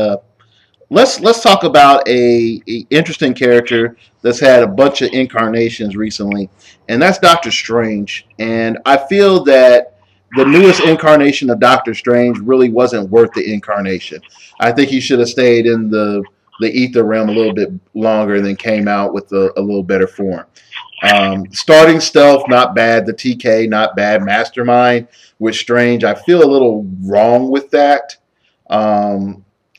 let's talk about a interesting character that's had a bunch of incarnations recently, and that's Doctor Strange. And I feel that the newest incarnation of Doctor Strange really wasn't worth the incarnation. I think he should have stayed in the ether realm a little bit longer and then came out with a little better form. Starting stealth, not bad. The TK, not bad. Mastermind with Strange, I feel a little wrong with that.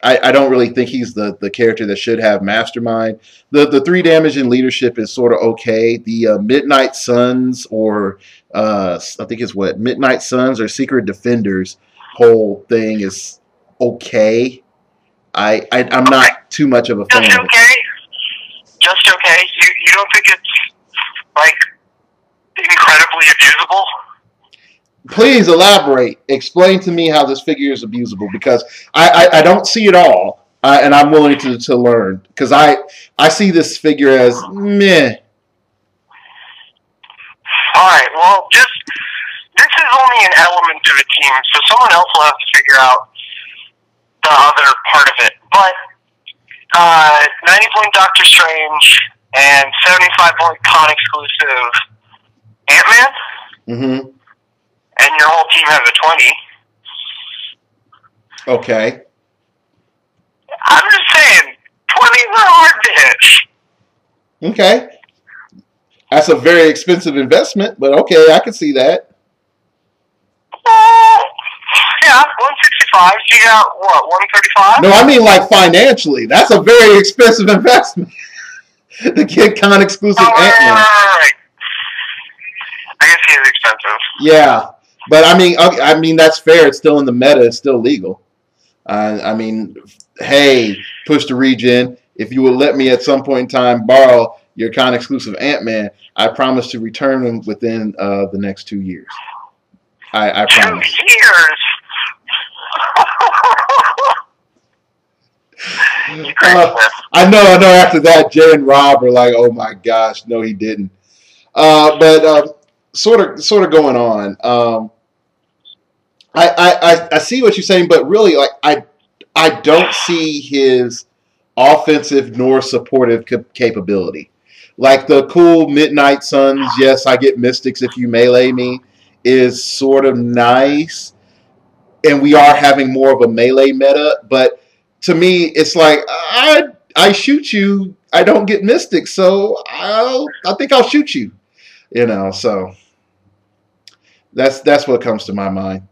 I don't really think he's the character that should have Mastermind. The 3 damage in leadership is sort of okay. The Midnight Suns or I think it's what Midnight Suns or Secret Defenders whole thing is okay. I'm not too much of a fan. Just okay. Just okay. You don't think it's like incredibly abusable? Please elaborate. Explain to me how this figure is abusable, because I don't see it all, and I'm willing to learn, because I see this figure as meh. Alright, well, this is only an element of a team, so someone else will have to figure out the other part of it. But 90-point Doctor Strange and 75-point con exclusive Ant-Man? Mm-hmm. And your whole team has a 20. Okay. I'm just saying, 20s are hard to hit. Okay. That's a very expensive investment, but okay, I can see that. Yeah, 165. So you got, what, 135? No, I mean like financially. That's a very expensive investment. The Kid Con exclusive Ant-Man. Right. I guess he is expensive. Yeah. But I mean that's fair. It's still in the meta. It's still legal. I mean, hey, push to regen. If you would let me at some point in time borrow your Con exclusive Ant-Man, I promise to return them within the next 2 years. I promise. 2 years. I know. After that, Jay and Rob are like, "Oh my gosh, no, he didn't." But sort of going on. I see what you're saying, but really, like, I don't see his offensive nor supportive capability. Like the cool Midnight Suns, yes, I get Mystics if you melee me, is sort of nice, and we are having more of a melee meta. But to me, it's like I shoot you, I don't get Mystics, so I think I'll shoot you. You know, so that's what comes to my mind.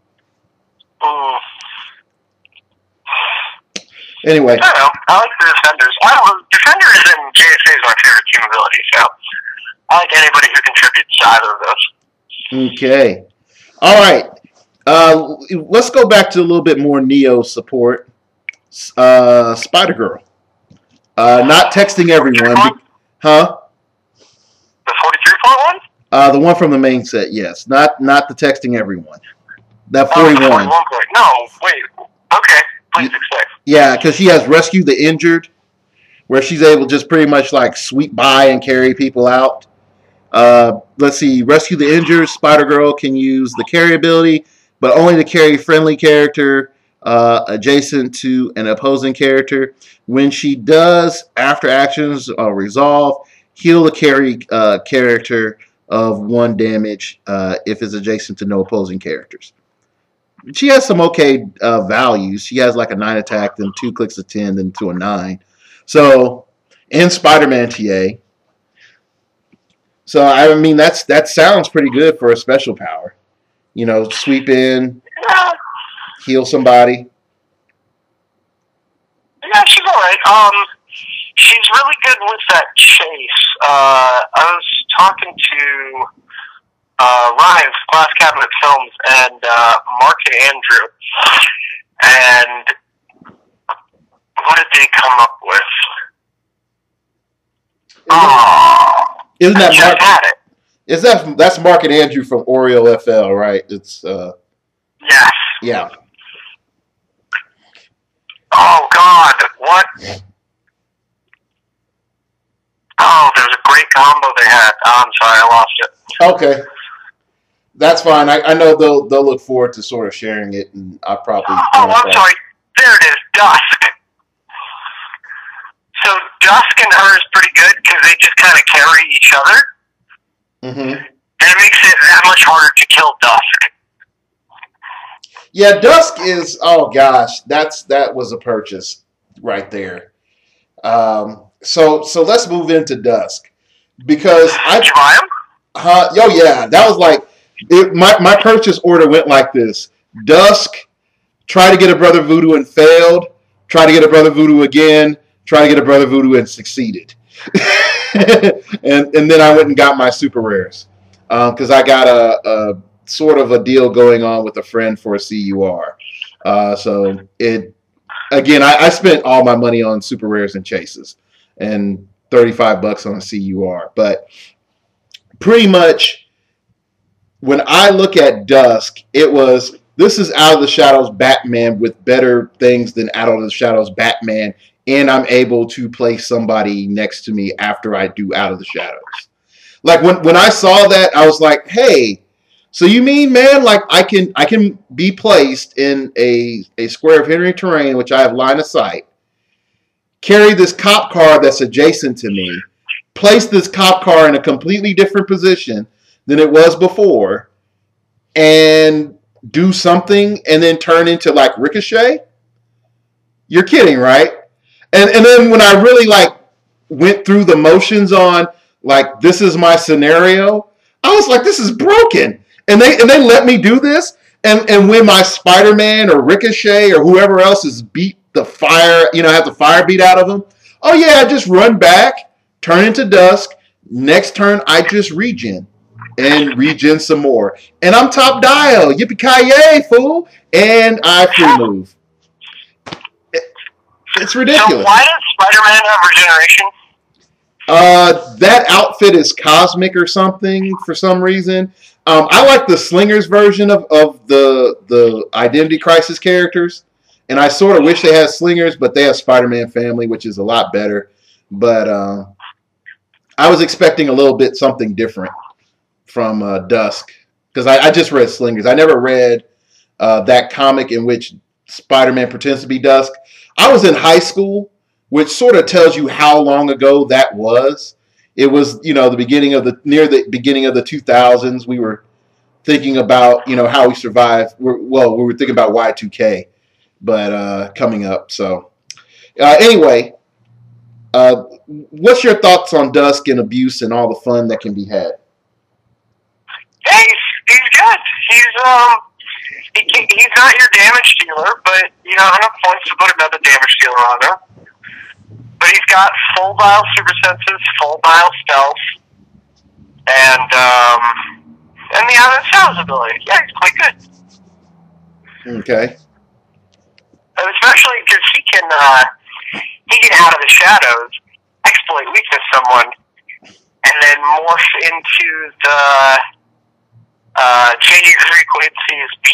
Anyway. I don't know. I like the Defenders. Defenders and JSA is my favorite team ability, so I like anybody who contributes to either of those. Okay. All right. Let's go back to a little bit more Neo support. Spider Girl. Not texting everyone. Huh? The 43-point one? The one from the main set, yes. Not the texting everyone. That 41. 41. No, wait. Okay. Please explain. Yeah, because she has Rescue the Injured, where she's able to just pretty much like sweep by and carry people out. Let's see. Rescue the Injured. Spider Girl can use the carry ability, but only to carry friendly character adjacent to an opposing character. When she does, after actions resolve, heal the carry character of 1 damage if it's adjacent to no opposing characters. She has some okay values. She has like a 9 attack, then 2 clicks of 10, then to a 9. So, in Spider-Man TA. So, I mean, that sounds pretty good for a special power. You know, sweep in, heal somebody. Yeah, she's alright. She's really good with that chase. I was talking to Ryan from Glass Cabinet Films and Mark and Andrew, and what did they come up with? Isn't that Mark? Had it. That's Mark and Andrew from Oriole FL, right? It's yes. Yeah. Oh God, what? Oh, there's a great combo they had. Oh, I'm sorry, I lost it. Okay. That's fine. I know they'll look forward to sort of sharing it, and I'll probably. Oh, I'm sorry. There it is, Dusk. So Dusk and her is pretty good because they just kind of carry each other, and it makes it that much harder to kill Dusk. Yeah, Dusk is. Oh gosh, that was a purchase right there. So let's move into Dusk because Did you buy him? Oh yeah, that was like. My purchase order went like this. Dusk, try to get a Brother Voodoo and failed. Try to get a Brother Voodoo again. Try to get a Brother Voodoo and succeeded. and then I went and got my super rares. Because I got a sort of a deal going on with a friend for a CUR. So I spent all my money on super rares and chases. And $35 on a CUR. But pretty much when I look at Dusk, this is Out of the Shadows Batman with better things than Out of the Shadows Batman, and I'm able to place somebody next to me after I do Out of the Shadows. Like when I saw that, I was like, hey, so you mean, man, like I can be placed in a square of Henry terrain, which I have line of sight, carry this cop car that's adjacent to me, place this cop car in a completely different position than it was before, and do something and then turn into like Ricochet? You're kidding, right? And then when I really like went through the motions on like this is my scenario, I was like, this is broken. And they let me do this. And when my Spider-Man or Ricochet or whoever else is beat the fire, have the fire beat out of them. Oh yeah, I just run back, turn into Dusk. Next turn, I just regen. And regen some more. And I'm top dial. Yippee-ki-yay, fool. And I free move. It's ridiculous. So why does Spider-Man have regeneration? That outfit is cosmic or something for some reason. I like the Slingers version of the Identity Crisis characters. And I sort of wish they had Slingers, but they have Spider-Man Family, which is a lot better. But I was expecting a little bit something different from Dusk, because I just read Slingers. I never read that comic in which Spider-Man pretends to be Dusk. I was in high school, which sort of tells you how long ago that was. It was, the beginning of near the beginning of the 2000s. We were thinking about, how we survived. We were thinking about Y2K, but coming up. So anyway, what's your thoughts on Dusk and abuse and all the fun that can be had? He's good. he's not your damage dealer, but you know, enough points to put another damage dealer on him. But he's got full dial super senses, full dial stealth, and the other Sal's ability. Yeah, he's quite good. Okay. And especially because he can out of the shadows, exploit weakness someone, and then morph into the changing frequencies B,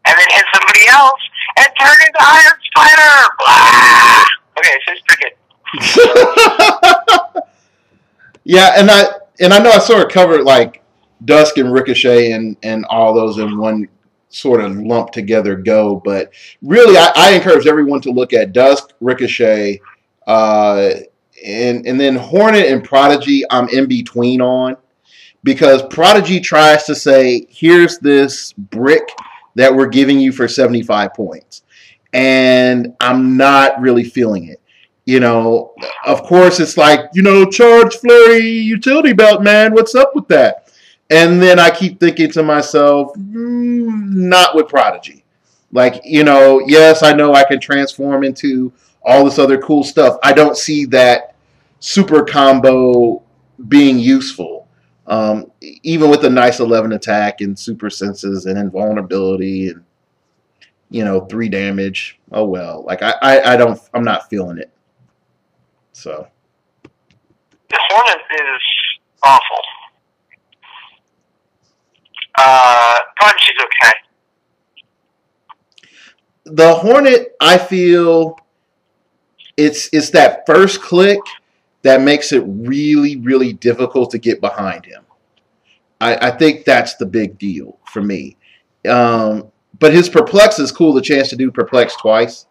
and then hit somebody else and turn into Iron Spider. Blah! Okay, so it's pretty good. Yeah, and I know I sort of covered like Dusk and Ricochet and all those in one sort of lumped together go, but really I encourage everyone to look at Dusk, Ricochet, and then Hornet and Prodigy I'm in between on, because Prodigy tries to say, here's this brick that we're giving you for 75 points. And I'm not really feeling it. You know, of course, it's like, you know, charge flurry utility belt, man. What's up with that? And then I keep thinking to myself, not with Prodigy. Like, you know, yes, I know I can transform into all this other cool stuff. I don't see that super combo being useful. Even with a nice 11 attack and super senses and invulnerability and, you know, 3 damage. Oh well. Like I'm not feeling it. So the Hornet is awful. Prodigy's okay. The Hornet, I feel it's that first click that makes it really, really difficult to get behind him. I think that's the big deal for me. But his Perplex is cool, the chance to do Perplex twice.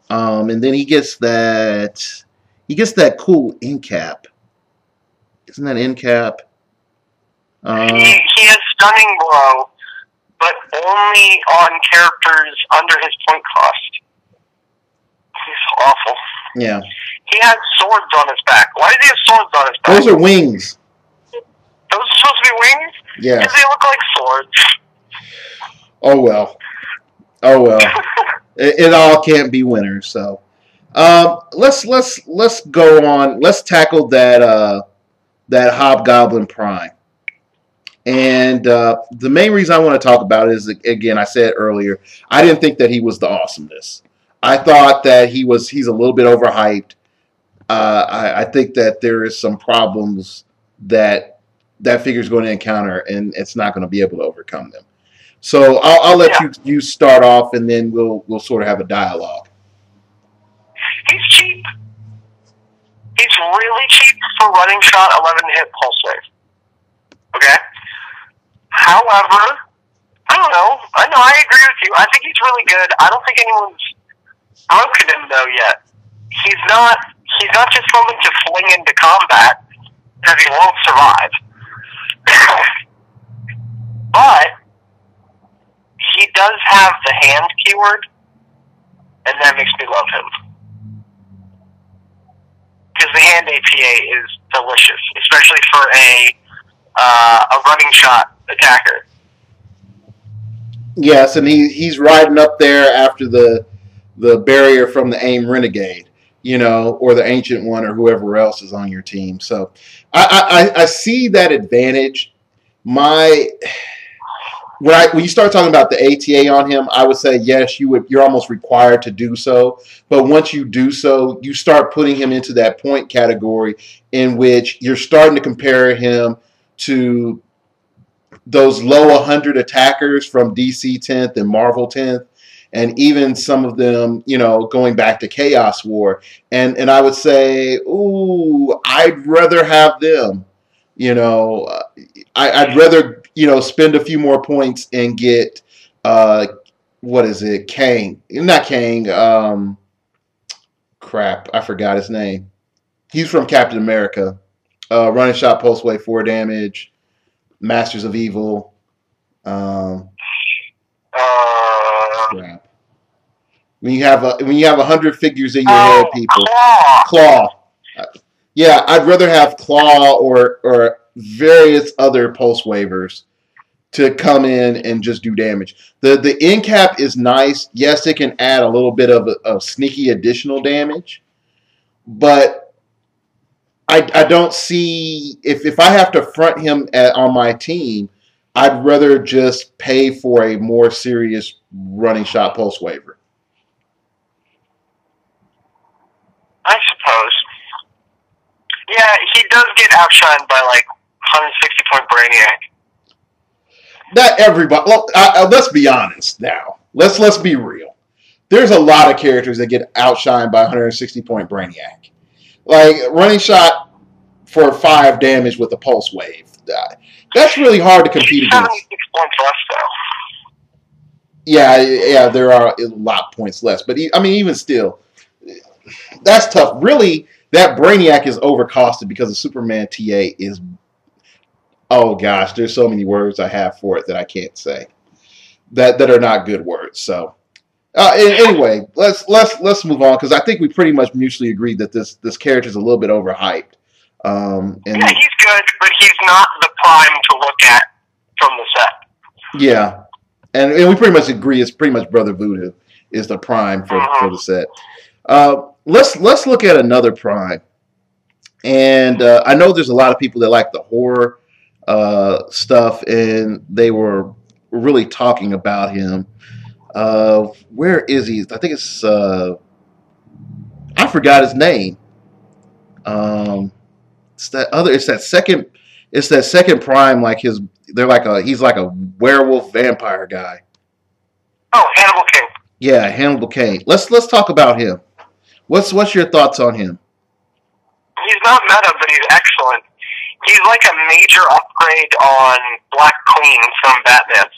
And then he gets that cool end cap. Isn't that end cap? He has Stunning Blow, but only on characters under his point cost. He's awful. Yeah. He has swords on his back. Why does he have swords on his back? Those are wings. Those are supposed to be wings? Yeah. Because they look like swords. Oh well. It all can't be winners. So, let's go on. Let's tackle that Hobgoblin Prime. And the main reason I want to talk about it is, again, I said earlier, I didn't think that he was the awesomeness. I thought that he's a little bit overhyped. I think that there is some problems that figure's going to encounter, and it's not going to be able to overcome them. So I'll let you start off, and then we'll sort of have a dialogue. He's cheap. He's really cheap for running shot 11 hit pulse wave. Okay? However, I don't know. I agree with you. I think he's really good. I don't think anyone's broken him though yet. He's not just someone to fling into combat because he won't survive. But he does have the hand keyword, and that makes me love him. Because the hand APA is delicious, especially for a running shot attacker. Yes, and he's riding up there after the barrier from the AIM Renegade, you know, or the Ancient One, or whoever else is on your team. So I see that advantage. When you start talking about the ATA on him, I would say yes, you're almost required to do so. But once you do so, you start putting him into that point category in which you're starting to compare him to those low 100 attackers from DC 10th and Marvel 10th, and even some of them, you know, going back to Chaos War. And I would say, ooh, I'd rather have them. You know, I'd rather, you know, spend a few more points and get, what is it, Kang. Not Kang, crap, I forgot his name. He's from Captain America. Running shot, pulse wave, 4 damage. Masters of Evil. Crap. When you have 100 figures in your head, people. Claw. Yeah, I'd rather have Claw or various other pulse waivers to come in and just do damage. The end cap is nice. Yes, it can add a little bit of sneaky additional damage, but I don't see if I have to front him on my team, I'd rather just pay for a more serious running shot pulse waiver. I suppose. Yeah, he does get outshined by like 160 point Brainiac. Not everybody. Well, let's be honest now. Let's be real. There's a lot of characters that get outshined by 160 point Brainiac. Like running shot for 5 damage with a pulse wave. That's really hard to compete against. 76 points less though. Yeah, there are a lot of points less. But I mean, even still, that's tough. Really, that Brainiac is overcosted because the Superman TA is. Oh gosh, there's so many words I have for it that I can't say that are not good words. So anyway, let's move on because I think we pretty much mutually agreed that this character is a little bit overhyped. And yeah, he's good, but he's not the prime to look at from the set. Yeah, and we pretty much agree. It's pretty much Brother Voodoo is the prime for the set. Let's look at another prime, and I know there's a lot of people that like the horror stuff, and they were really talking about him. Where is he? I think it's I forgot his name. It's that second prime. Like he's like a werewolf vampire guy. Oh, Hannibal King. Yeah, Hannibal King. Let's talk about him. What's your thoughts on him? He's not meta, but he's excellent. He's like a major upgrade on Black Queen from Batman.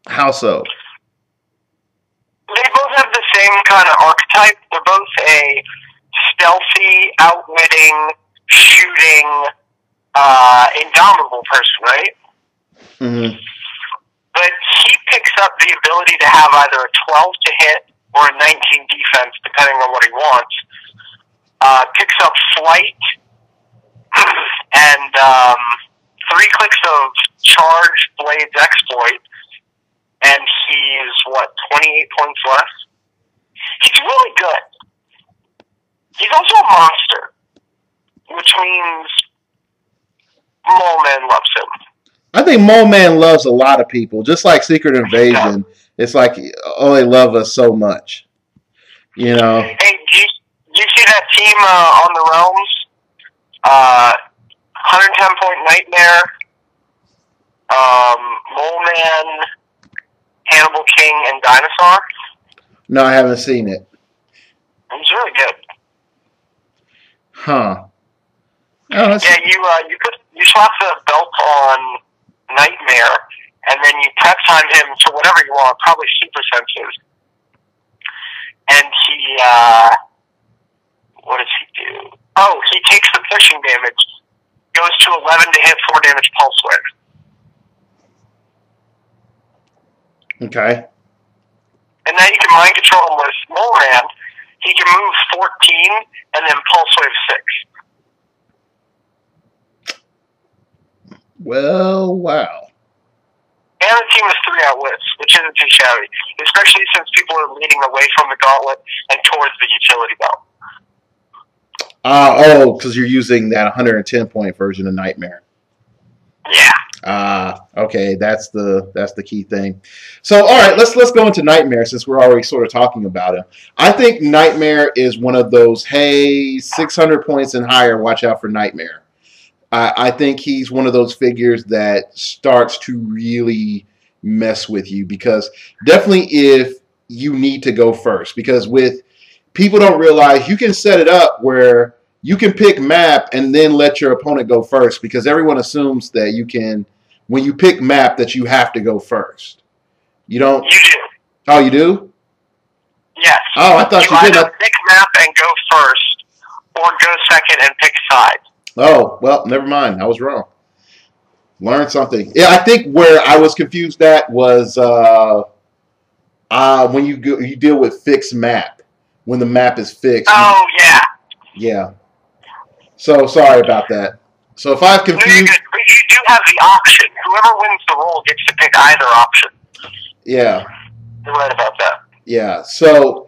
How so? They both have the same kind of archetype. They're both a stealthy, outwitting, shooting, indomitable person, right? Mm-hmm. But he picks up the ability to have either a 12 to hit or a 19 defense, depending on what he wants. Picks up flight and 3 clicks of charge blades exploit, and he's 28 points less. He's really good. He's also a monster, which means Mole Man loves him. I think Mole Man loves a lot of people, just like Secret Invasion. It's like, oh, they love us so much, you know. Hey, do you see that team on the Realms? 110 point Nightmare, Mole Man, Hannibal King, and Dinosaur. No, I haven't seen it. It's really good. Huh. Oh, you slap the belt on Nightmare, and then you prep time him to whatever you want, probably super sensitive. And he, what does he do? Oh, he takes the pushing damage, goes to 11 to hit 4 damage pulse wave. Okay. And now you can mind control him with Mole Man. He can move 14 and then pulse wave 6. Well, wow. And the team is 3 outwits, which isn't too shabby, especially since people are leading away from the gauntlet and towards the utility belt. Because you're using that 110 point version of Nightmare. Yeah. Okay, that's the key thing. So, all right, let's go into Nightmare since we're already sort of talking about him. I think Nightmare is one of those, hey, 600 points and higher, watch out for Nightmare. I think he's one of those figures that starts to really mess with you because definitely if you need to go first, because with people don't realize you can set it up where you can pick map and then let your opponent go first because everyone assumes that you can, when you pick map, that you have to go first. You don't? You do. Oh, you do? Yes. Oh, I thought you did. Either pick map and go first or go second and pick side. Oh, well, never mind. I was wrong. Learned something. Yeah, I think where I was confused at was when you deal with fixed map. When the map is fixed. Oh, yeah. Yeah. So, sorry about that. So, if I've confused... No, you're good. But you do have the option. Whoever wins the roll gets to pick either option. Yeah. You're right about that. Yeah. So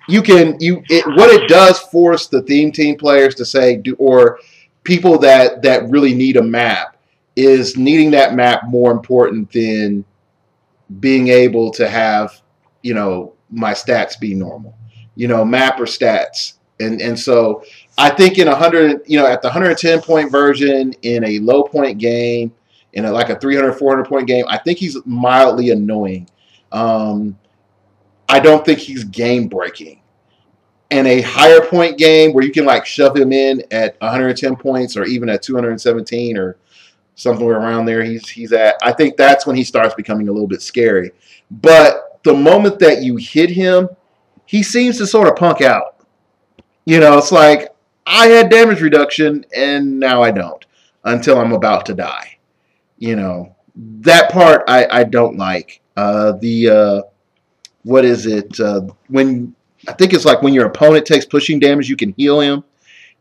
what it does force the theme team players to say, or people that really need a map, is needing that map more important than being able to have, my stats be normal, map or stats. And so I think in 100, at the 110 point version in a low point game, in like a 300, 400 point game, I think he's mildly annoying. I don't think he's game breaking. In a higher point game where you can like shove him in at 110 points or even at 217 or somewhere around there he's at, I think that's when he starts becoming a little bit scary. But the moment that you hit him, he seems to sort of punk out. It's like, I had damage reduction and now I don't until I'm about to die. That part I don't like. What is it? When I think it's like when your opponent takes pushing damage, you can heal him.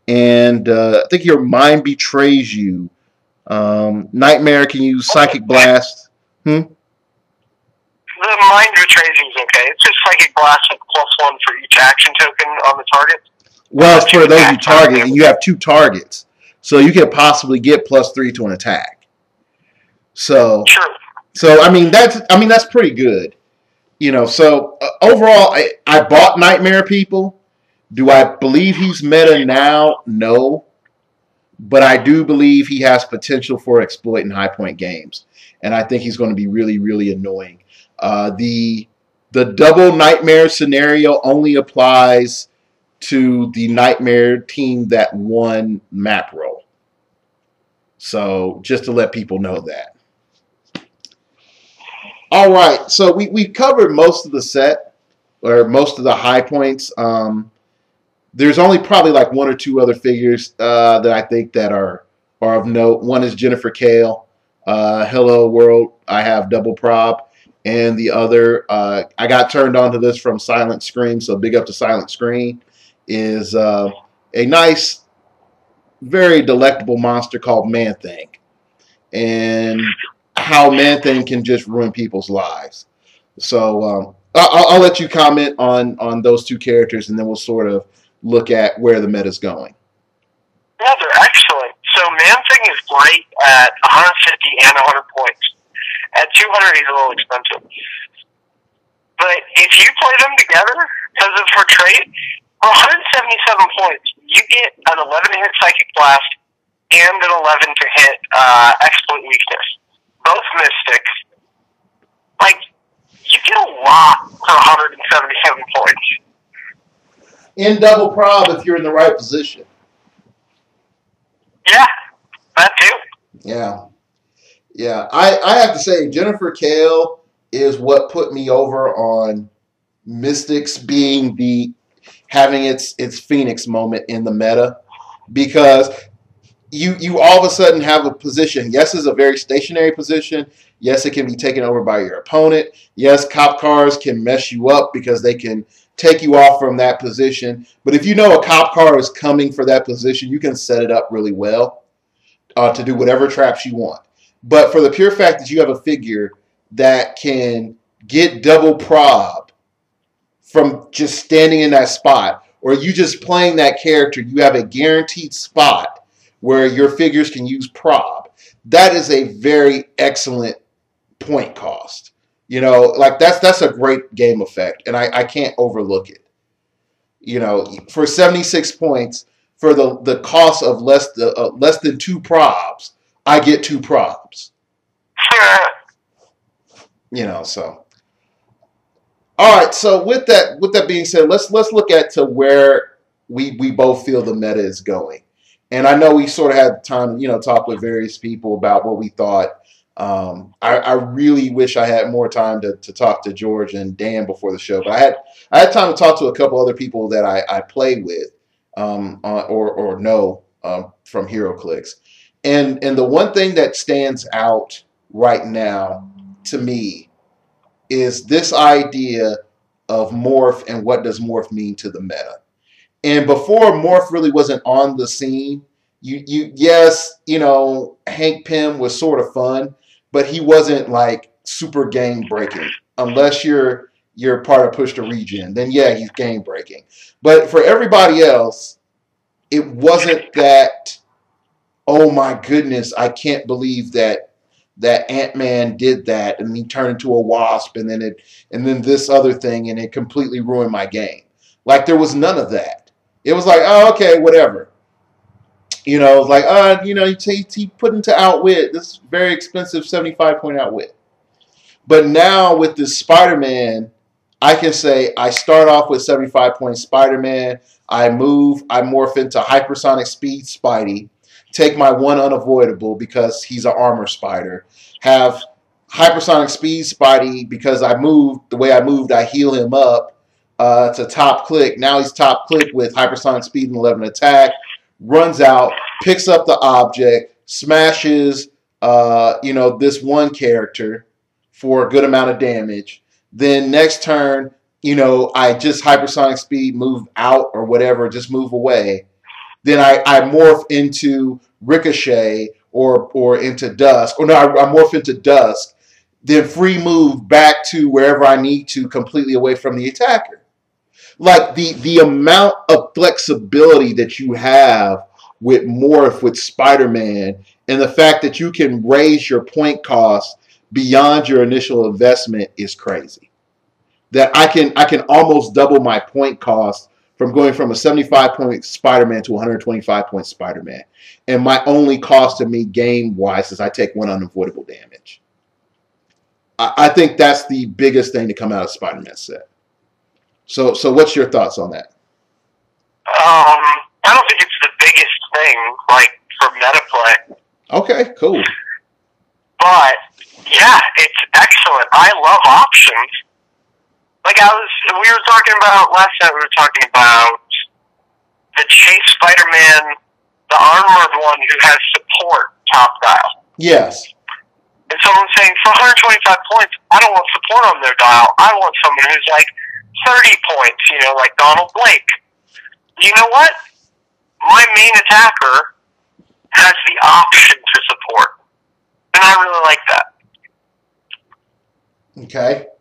And I think your mind betrays you. Nightmare can use Psychic Blast. The mind betrays you is okay. It's just Psychic Blast with +1 for each action token on the target. Well, it's for those you target, and you have 2 targets. So you can possibly get +3 to an attack. So, sure. So that's pretty good. So overall, I bought Nightmare, people. Do I believe he's meta now? No. But I do believe he has potential for exploit in high point games. And I think he's going to be really, really annoying. The double Nightmare scenario only applies to the Nightmare team that won map roll. So just to let people know that. All right, so we covered most of the set, or most of the high points. There's only probably like 1 or 2 other figures that I think that are of note. One is Jennifer Kale. Hello World, I have double prop. And the other, I got turned on to this from Silent Scream, so big up to Silent Scream, is a nice, very delectable monster called Man-Thing. And how Man-Thing can just ruin people's lives. So I'll let you comment on those 2 characters, and then we'll sort of look at where the meta's going. Yeah, they're excellent. So Man-Thing is great at 150 and 100 points. At 200, he's a little expensive. But if you play them together, because of her trait, for 177 points, you get an 11 to hit Psychic Blast and an 11 to hit Exploit Weakness. Both Mystics. Like, you get a lot for 177 points. In double prob if you're in the right position. Yeah, that too. Yeah. Yeah, I have to say, Jennifer Kale is what put me over on Mystics having its Phoenix moment in the meta, because you all of a sudden have a position. Yes, it's a very stationary position. Yes, it can be taken over by your opponent. Yes, cop cars can mess you up because they can take you off from that position. But if you know a cop car is coming for that position, you can set it up really well to do whatever traps you want. But for the pure fact that you have a figure that can get double prob from just standing in that spot, or you just playing that character, you have a guaranteed spot where your figures can use prob. That is a very excellent point cost. Like that's a great game effect, and I can't overlook it. For 76 points, for the cost of less than 2 probs, I get 2 probs. So. All right. So with that being said, let's look at to where we both feel the meta is going. And I know we sort of had time, talk with various people about what we thought. I really wish I had more time to talk to George and Dan before the show, but I had time to talk to a couple other people that I play with, or know from Heroclix. And the one thing that stands out right now to me is this idea of morph and what does morph mean to the meta. And before morph really wasn't on the scene, yes, Hank Pym was sort of fun, but he wasn't like super game breaking unless you're part of Push to Regen. Then yeah, he's game breaking. But for everybody else, it wasn't that. Oh my goodness, I can't believe that Ant-Man did that and he turned into a wasp and then this other thing and it completely ruined my game. Like there was none of that. It was like, oh okay, whatever. Like he put into outwit this very expensive 75-point outwit. But now with this Spider-Man, I can say I start off with 75-point Spider-Man. I morph into hypersonic speed Spidey. Take my one unavoidable because he's an armor spider. Have hypersonic speed Spidey because the way I moved, I heal him up to top click. Now he's top click with hypersonic speed and 11 attack. Runs out, picks up the object, smashes this one character for a good amount of damage. Then next turn, I just hypersonic speed move out or whatever, just move away. Then I morph into Ricochet or into Dusk. Or no, I morph into Dusk. Then free move back to wherever I need to, completely away from the attacker. Like the amount of flexibility that you have with Morph, with Spider-Man, and the fact that you can raise your point cost beyond your initial investment is crazy. That I can almost double my point cost from going from a 75-point Spider-Man to a 125-point Spider-Man. And my only cost to me game-wise is I take one unavoidable damage. I think that's the biggest thing to come out of Spider-Man set. So what's your thoughts on that? I don't think it's the biggest thing, like, for meta play. Okay, cool. But, yeah, it's excellent. I love options. Like we were talking about, last night we were talking about the Chase Spider-Man, the armored one who has support top dial. Yes. And someone's saying, for 125 points, I don't want support on their dial. I want someone who's like 30 points, like Donald Blake. You know what? My main attacker has the option to support. And I really like that. Okay.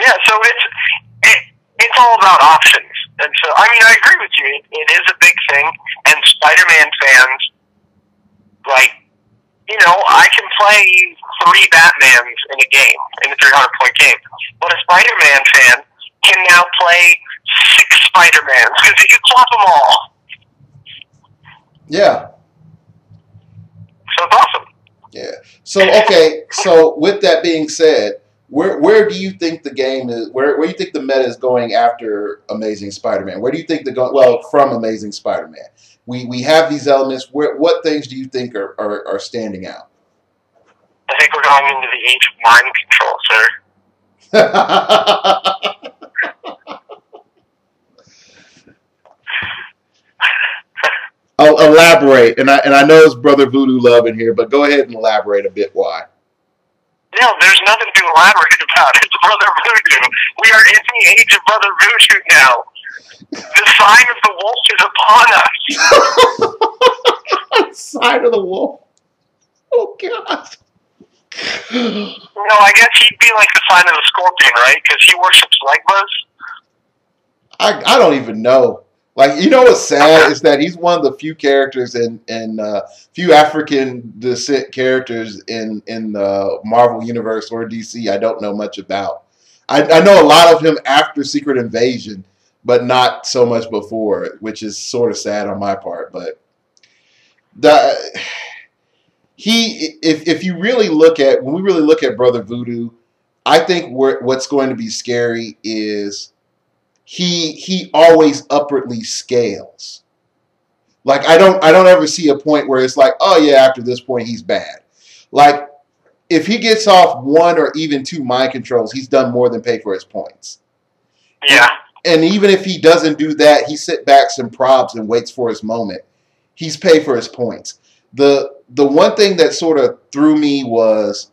Yeah, so it's all about options. And so, I mean, I agree with you. It is a big thing. And Spider-Man fans, like, I can play 3 Batmans in a game, in a 300-point game. But a Spider-Man fan can now play 6 Spider-Mans because he can swap them all. Yeah. So it's awesome. Yeah. So with that being said, where do you think the game is? Where do you think the meta is going after Amazing Spider-Man? Where do you think from Amazing Spider-Man? We have these elements. What things do you think are standing out? I think we're going into the age of mind control, sir. I'll elaborate, and I know it's Brother Voodoo Love in here, but go ahead and elaborate a bit why. No, there's nothing to elaborate about. It's Brother Voodoo. We are in the age of Brother Voodoo now. The sign of the wolf is upon us. Sign of the wolf? Oh, God. No, I guess he'd be like the sign of the scorpion, right? Because he worships Legbas. I don't even know. Like, what's sad is that he's one of the few characters few African descent characters in the Marvel Universe or DC I don't know much about. I know a lot of him after Secret Invasion, but not so much before, which is sort of sad on my part. But if you really when we really look at Brother Voodoo, I think what's going to be scary is he always upwardly scales. Like I don't ever see a point where it's like, oh yeah, after this point he's bad. Like if he gets off 1 or even 2 mind controls, he's done more than pay for his points. Yeah. And even if he doesn't do that, he sit back and probs and waits for his moment. He's paid for his points. The one thing that sort of threw me was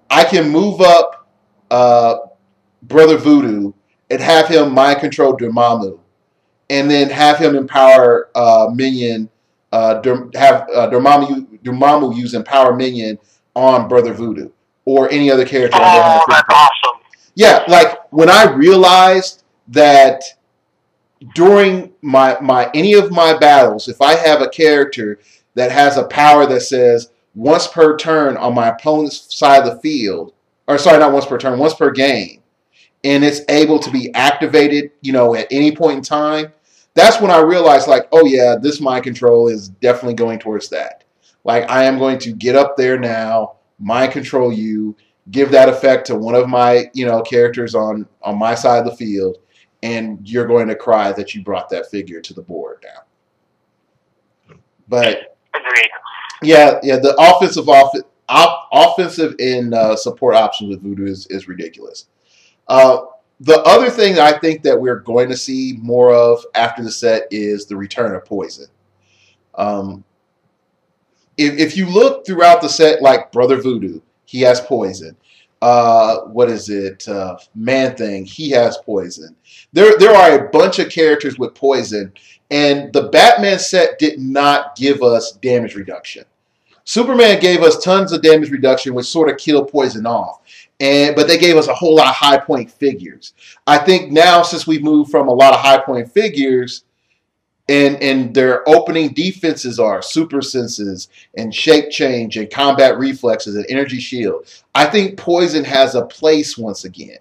I can move up Brother Voodoo and have him mind control Dormammu, and then have him empower Minion Dormammu using Power Minion on Brother Voodoo or any other character. Oh, that's awesome. Yeah, like when I realized that during my any of my battles, if I have a character that has a power that says once per turn on my opponent's side of the field, or sorry, not once per turn, once per game, and it's able to be activated, at any point in time, that's when I realized, like, oh yeah, this mind control is definitely going towards that. Like, I am going to get up there now, mind control you, give that effect to one of my, characters on my side of the field, and you're going to cry that you brought that figure to the board now. But yeah, the offensive and support options with Voodoo is ridiculous. The other thing I think that we're going to see more of after the set is the return of Poison. If you look throughout the set, like Brother Voodoo, he has Poison. What is it? Man Thing, he has Poison. There are a bunch of characters with Poison, and the Batman set did not give us damage reduction. Superman gave us tons of damage reduction, which sort of killed Poison off. But they gave us a whole lot of high point figures. I think now, since we've moved from a lot of high point figures, and their opening defenses are super senses and shape change and combat reflexes and energy shield, I think Poison has a place once again.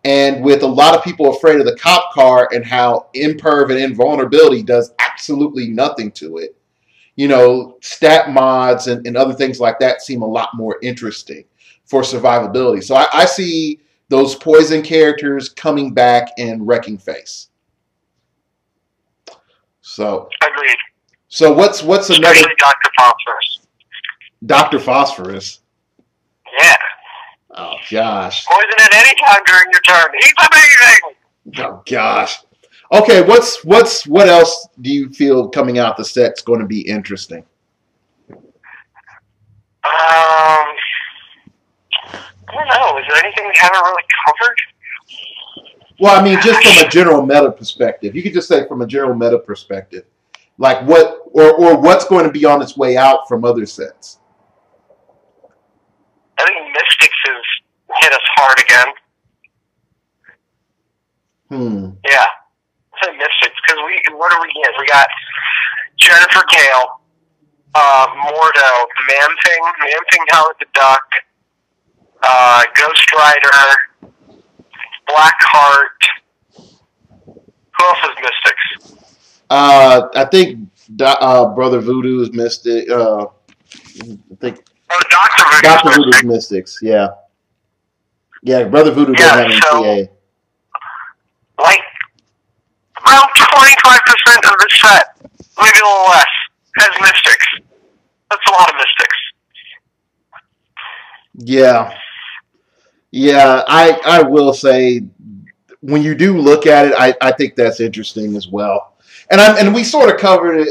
And with a lot of people afraid of the cop car and how imperv and invulnerability does absolutely nothing to it, stat mods and other things like that seem a lot more interesting for survivability. So I see those Poison characters coming back and wrecking face. So agreed. So what's another? Especially Dr. Phosphorus. Dr. Phosphorus. Yeah. Oh gosh. Poison at any time during your turn. He's amazing. Oh gosh. Okay, what else do you feel coming out the set's going to be interesting? I don't know. Is there anything we haven't really covered? Well, I mean, just from a general meta perspective. You could just say from a general meta perspective. Like what or what's going to be on its way out from other sets. I think Mystics has hit us hard again. Yeah. I say Mystics, because what do we get? We got Jennifer Kale, Mordo, Man-Thing Howard the Duck, Ghost Rider, Blackheart. Who else is Mystics? I think Brother Voodoo is Mystic. I think Dr. Voodoo is Mystics. Yeah. Yeah, Brother Voodoo doesn't have any TA. Like, around 25% of the set, maybe a little less, has Mystics. That's a lot of Mystics. Yeah. Yeah, I will say, when you do look at it, I think that's interesting as well. And we sort of covered it.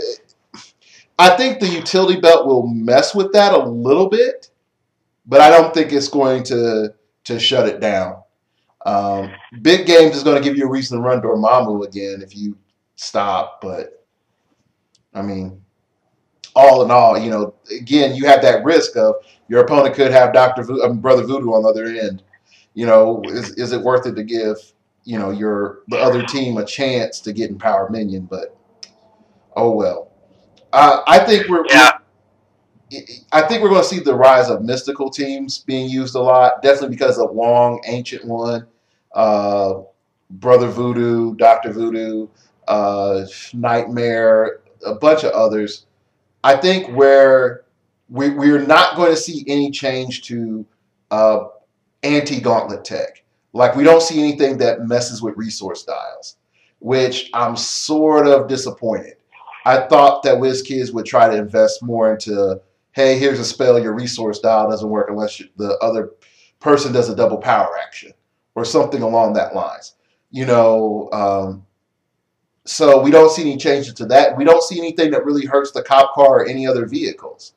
I think the utility belt will mess with that a little bit, but I don't think it's going to shut it down. Big Games is going to give you a reason to run Dormammu again if you stop, but I mean, all in all, again, you have that risk of your opponent could have Brother Voodoo on the other end. Is it worth it to give the other team a chance to get in Power Minion? But oh well. I think we're going to see the rise of mystical teams being used a lot. Definitely because of Wong, Ancient One, Brother Voodoo, Dr. Voodoo, Nightmare, a bunch of others. I think where we're not going to see any change to anti-gauntlet tech. Like, we don't see anything that messes with resource dials, which I'm sort of disappointed. I thought that WizKids would try to invest more into, hey, here's a spell, your resource dial doesn't work unless the other person does a double power action or something along that lines. So we don't see any changes to that. We don't see anything that really hurts the cop car or any other vehicles.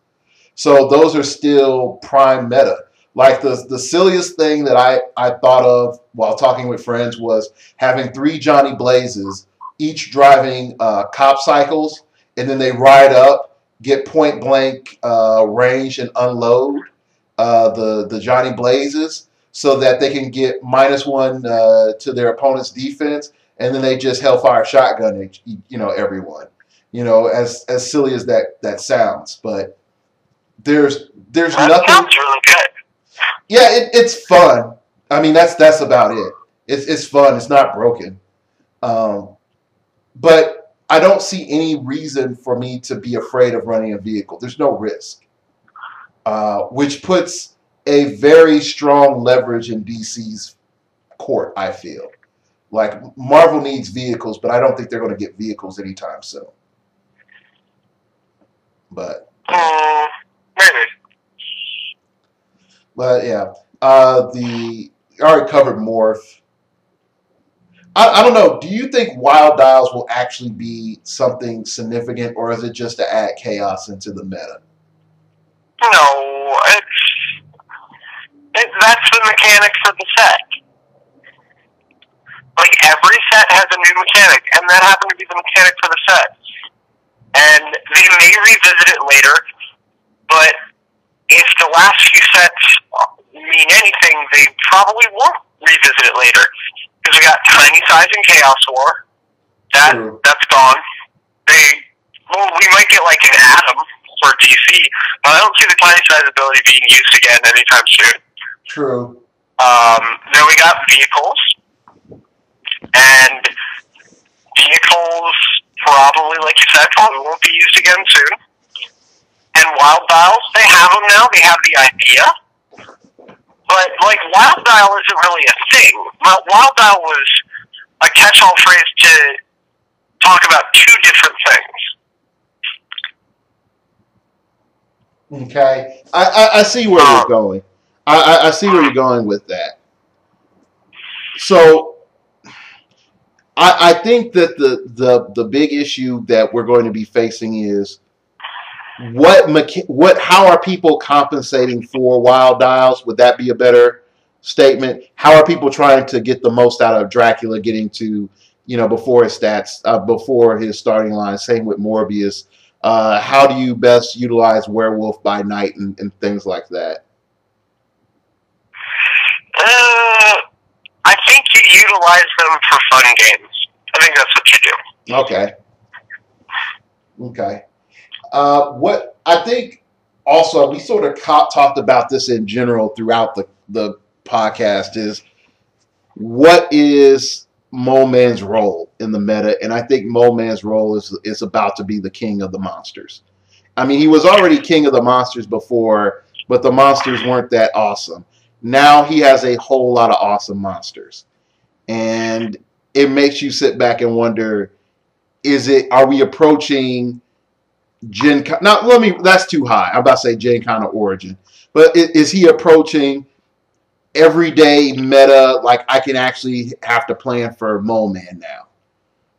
So those are still prime meta. Like the silliest thing that I thought of while talking with friends was having 3 Johnny Blazes, each driving cop cycles, and then they ride up, get point blank range, and unload the Johnny Blazes so that they can get -1 to their opponent's defense, and then they just hellfire shotgun everyone. As silly as that sounds, but there's That nothing. sounds really good. Yeah, it's fun. I mean, that's about it. It's fun. It's not broken. But I don't see any reason for me to be afraid of running a vehicle. There's no risk, which puts a very strong leverage in DC's court, I feel. Like, Marvel needs vehicles, but I don't think they're going to get vehicles anytime soon. But maybe. But yeah, I already covered Morph. I don't know. Do you think Wild Dials will actually be something significant, or is it just to add chaos into the meta? No, that's the mechanic for the set. Like, every set has a new mechanic, and that happened to be the mechanic for the set. And they may revisit it later, but if the last few sets mean anything, they probably won't revisit it later. Because we got Tiny Size and Chaos War. That's gone. We might get like an Atom for DC, but I don't see the Tiny Size ability being used again anytime soon. True. Then we got Vehicles. And Vehicles probably, like you said, probably won't be used again soon. And Wild Dials, they have them now. They have the idea. But, like, Wild Dial isn't really a thing. Wild Dial was a catch-all phrase to talk about two different things. Okay. I see where you're going. I see where you're going with that. So, I think that the big issue that we're going to be facing is how are people compensating for Wild Dials? Would that be a better statement? How are people trying to get the most out of Dracula getting to, before his stats, before his starting line? Same with Morbius. How do you best utilize Werewolf by Night and things like that? I think you utilize them for fun games. I think that's what you do. Okay. What I think also, we sort of talked about this in general throughout the podcast, is what is Mole Man's role in the meta? And I think Mole Man's role is about to be the king of the monsters. I mean, he was already king of the monsters before, but the monsters weren't that awesome. Now he has a whole lot of awesome monsters. And it makes you sit back and wonder, are we approaching Gen Con? Now, that's too high. I'm about to say Gen Con of Origin. But is he approaching everyday meta, like I can actually have to plan for Mole Man now?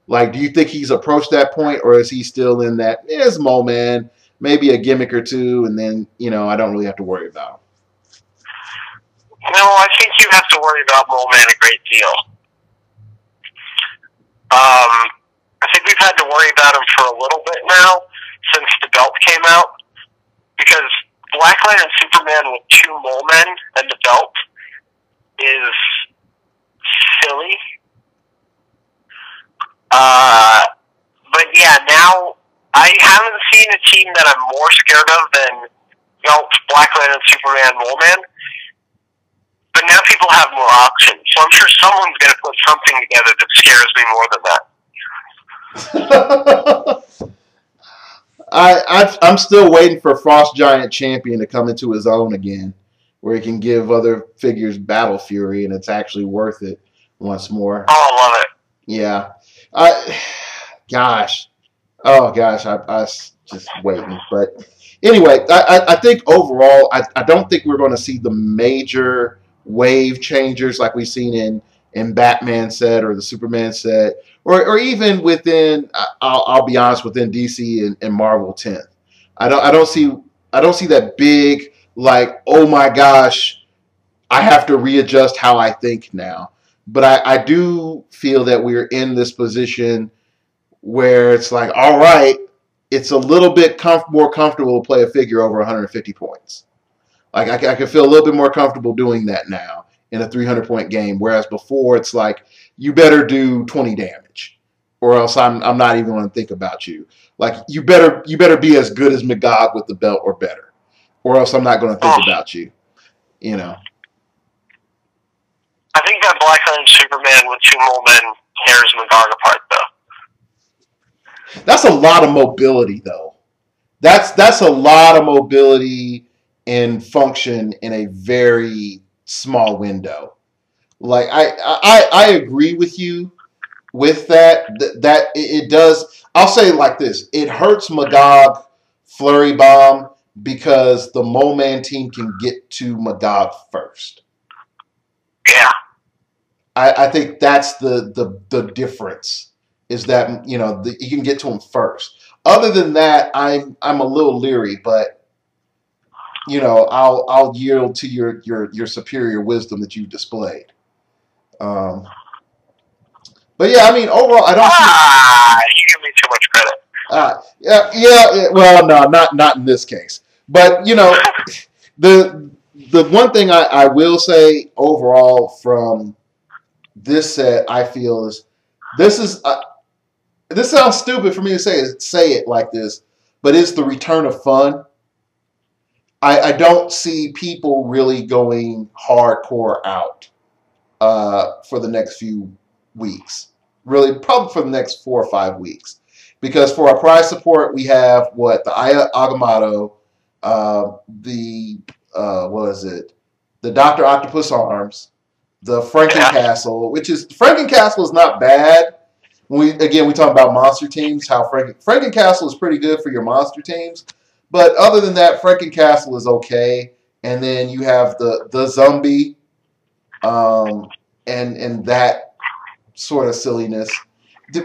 Like, do you think he's approached that point, or is he still in that, it's Mole Man, maybe a gimmick or two, and then, I don't really have to worry about him? No, I think you have to worry about Mole Man a great deal. I think we've had to worry about him for a little bit now, since the belt came out, because Blacklight and Superman with 2 Mole Men and the belt is silly. But yeah, now I haven't seen a team that I'm more scared of than Belt, Blacklight, and Superman Mole Man. But now people have more options, so I'm sure someone's going to put something together that scares me more than that. I'm still waiting for Frost Giant Champion to come into his own again, where he can give other figures battle fury, and it's actually worth it once more. Oh, I love it. Yeah. I was just waiting. But anyway, I think overall, I don't think we're going to see the major wave changers like we've seen in Batman set or the Superman set, or even within, I'll be honest, within DC and Marvel 10th. I don't see that big, like, oh my gosh, I have to readjust how I think now. But I do feel that we're in this position where it's like, all right, it's a little bit more comfortable to play a figure over 150 points. Like I can feel a little bit more comfortable doing that now in a 300-point game, whereas before it's like you better do 20 damage, or else I'm not even going to think about you. Like you better be as good as Magog with the belt or better, or else I'm not going to think about you. You know. I think that Black Iron Superman with 2 mole men tears Magog apart, though. That's a lot of mobility, though. That's a lot of mobility and function in a very small window. Like I agree with you with that. That it does. I'll say it like this: it hurts Magog Flurry Bomb because the Mole Man team can get to Magog first. Yeah. I think that's the difference is that you can get to him first. Other than that, I'm a little leery, but I'll yield to your superior wisdom that you've displayed. But yeah, I mean overall, I don't. You give me too much credit. Yeah. Well, no, not in this case. But the one thing I will say overall from this set, I feel is this sounds stupid for me to say it like this, but it's the return of fun. I don't see people really going hardcore out for the next few weeks. Really, probably for the next 4 or 5 weeks. Because for our prize support, we have the Agamotto, the Dr. Octopus Arms, the Frankencastle, which is Frankencastle is not bad. We talk about monster teams. How Frankencastle is pretty good for your monster teams, but other than that, Frankencastle is okay. And then you have the zombie, and that sort of silliness.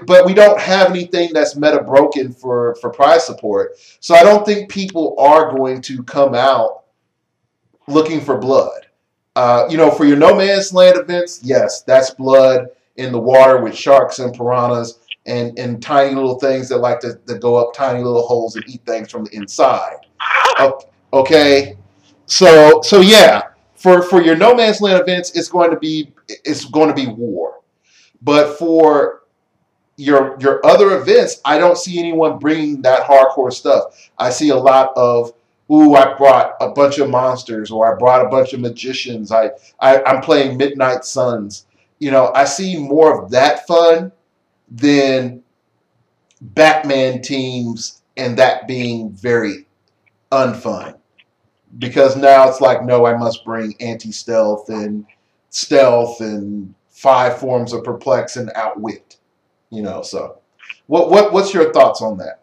But we don't have anything that's meta broken for prize support, so I don't think people are going to come out looking for blood. For your No Man's Land events, yes, that's blood in the water with sharks and piranhas and tiny little things that like to go up tiny little holes and eat things from the inside. Okay, so yeah, for your No Man's Land events, it's going to be war. But for your other events, I don't see anyone bringing that hardcore stuff. I see a lot of, I brought a bunch of monsters, or I brought a bunch of magicians. I'm playing Midnight Suns. I see more of that fun than Batman teams and that being very unfun. Because now it's like, no, I must bring anti-stealth and stealth and 5 forms of perplex and outwit. So what's your thoughts on that?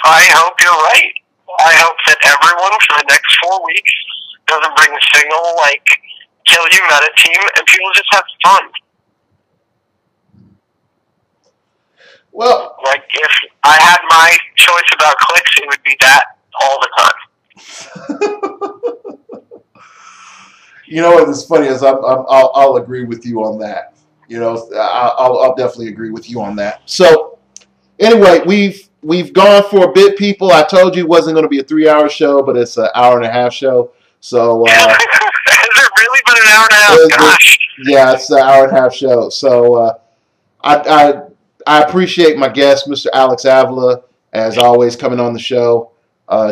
I hope you're right. I hope that everyone for the next 4 weeks doesn't bring a single kill you meta team, and people just have fun. Well, if I had my choice about clicks, it would be that all the time. What's funny is I'll agree with you on that. I'll definitely agree with you on that. So anyway, we've gone for a bit, people. I told you it wasn't going to be a 3-hour show, but it's an hour and a half show. So has it really been an hour and a half? Gosh. Yeah, it's an hour and a half show. So I appreciate my guest, Mr. Alex Avila, as always, coming on the show,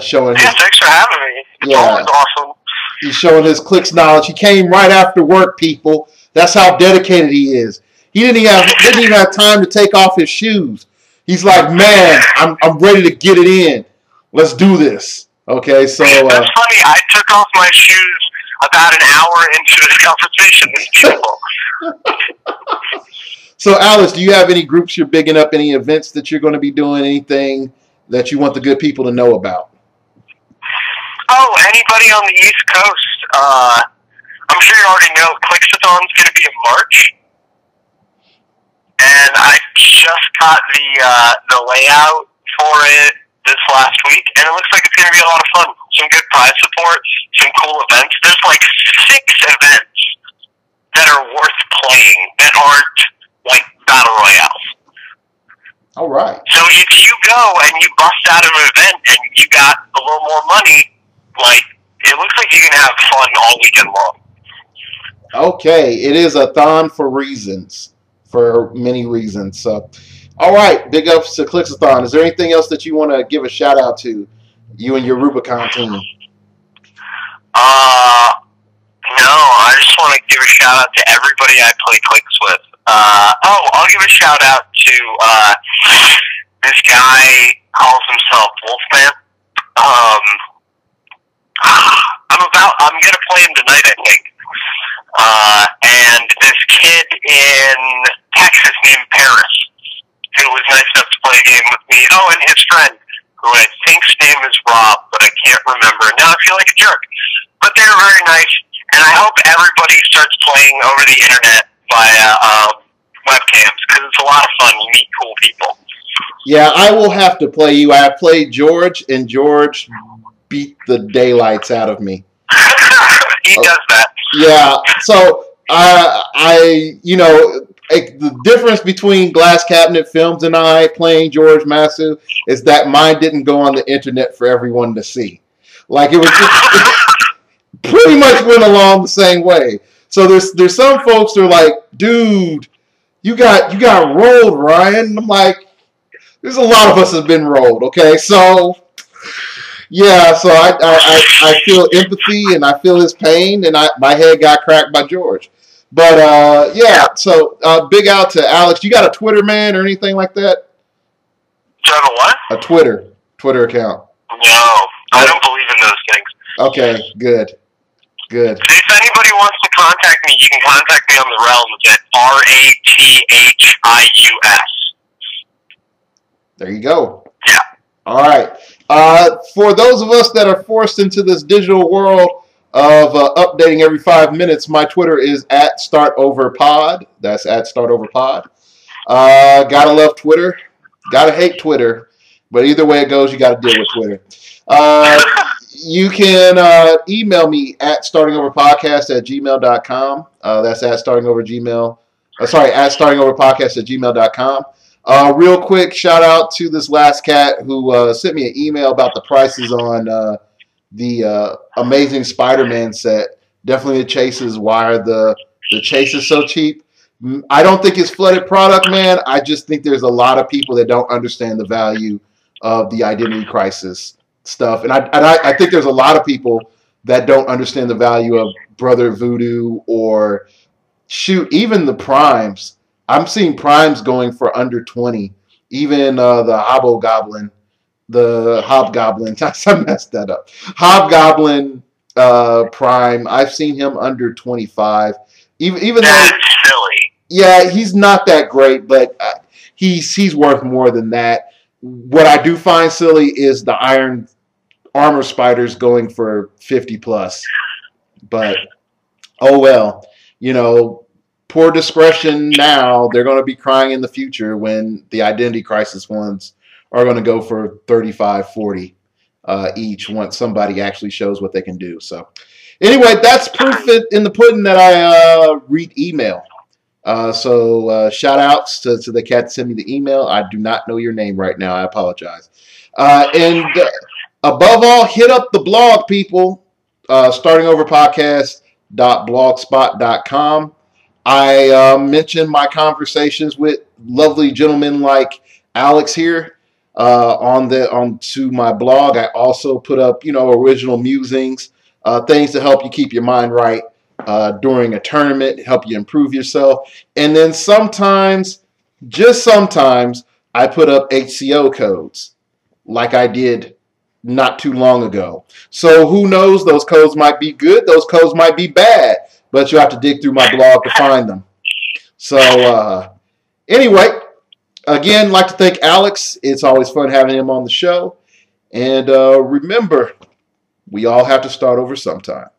showing. Thanks for having me. It's always awesome. He's showing his clicks knowledge. He came right after work, people. That's how dedicated he is. He didn't even have time to take off his shoes. He's like, man, I'm ready to get it in. Let's do this. Okay, so that's funny. I took off my shoes about an hour into this conversation. It's beautiful. So, Alice, do you have any groups you're bigging up? Any events that you're going to be doing? Anything that you want the good people to know about? Oh, anybody on the East Coast? I'm sure you already know Clixathon's going to be in March. And I just got the layout for it this last week, and it looks like it's going to be a lot of fun. Some good prize support, some cool events. There's 6 events that are worth playing that aren't battle royales. All right. So if you go and you bust out of an event and you got a little more money, like, it looks like you can have fun all weekend long. Okay, it is a thon for reasons, for many reasons. So, all right, big ups to Clixathon. Is there anything else that you want to give a shout out to, you and your Rubicon team? No, I just want to give a shout out to everybody I play clicks with. I'll give a shout out to this guy calls himself Wolfman. I'm gonna play him tonight, I think. And this kid in Texas named Paris, who was nice enough to play a game with me. Oh, and his friend, who I think's name is Rob, but I can't remember. Now I feel like a jerk. But they were very nice, and I hope everybody starts playing over the internet via webcams, because it's a lot of fun. You meet cool people. Yeah, I will have to play you. I played George, and George beat the daylights out of me. He does that. Yeah, so the difference between Glass Cabinet Films and I playing George Masu is that mine didn't go on the internet for everyone to see. Like, it was just pretty much went along the same way. So there's some folks that are like, dude, you got rolled, Ryan. I'm like, there's a lot of us have been rolled. Okay, so. Yeah, so I feel empathy and I feel his pain, and my head got cracked by George. But yeah, so big out to Alex. You got a Twitter, man, or anything like that? Do you have a what? A Twitter account. No, I don't believe in those things. Okay, good. If anybody wants to contact me, you can contact me on the Realms at RATHIUS. There you go. Yeah. All right. For those of us that are forced into this digital world of updating every 5 minutes, my Twitter is at StartOverPod. That's at StartOverPod. Gotta love Twitter. Gotta hate Twitter. But either way it goes, you gotta deal with Twitter. You can email me at startingoverpodcast@gmail.com. That's at startingoverpodcast@gmail.com. Real quick, shout out to this last cat who sent me an email about the prices on the Amazing Spider-Man set. Definitely the chase is why the chase is so cheap. I don't think it's flooded product, man. I just think there's a lot of people that don't understand the value of the Identity Crisis stuff. And I think there's a lot of people that don't understand the value of Brother Voodoo or, shoot, even the Primes. I'm seeing Primes going for under 20. Even the Hobgoblin. I messed that up. Hobgoblin Prime. I've seen him under 25. Even That's though, silly. yeah, he's not that great, but he's worth more than that. What I do find silly is the Iron Armor Spiders going for 50 plus. But oh well, poor discretion now. They're going to be crying in the future when the Identity Crisis ones are going to go for 35, 40 each once somebody actually shows what they can do. So anyway, that's proof in the pudding that I read email. So shout outs to the cat that sent me the email. I do not know your name right now. I apologize. And above all, hit up the blog, people. Startingoverpodcast.blogspot.com. I mentioned my conversations with lovely gentlemen like Alex here onto my blog. I also put up, original musings, things to help you keep your mind right during a tournament, help you improve yourself. And then sometimes, just sometimes, I put up HCO codes like I did not too long ago. So who knows? Those codes might be good. Those codes might be bad. But you have to dig through my blog to find them. So anyway, again, like to thank Alex. It's always fun having him on the show. And remember, we all have to start over sometime.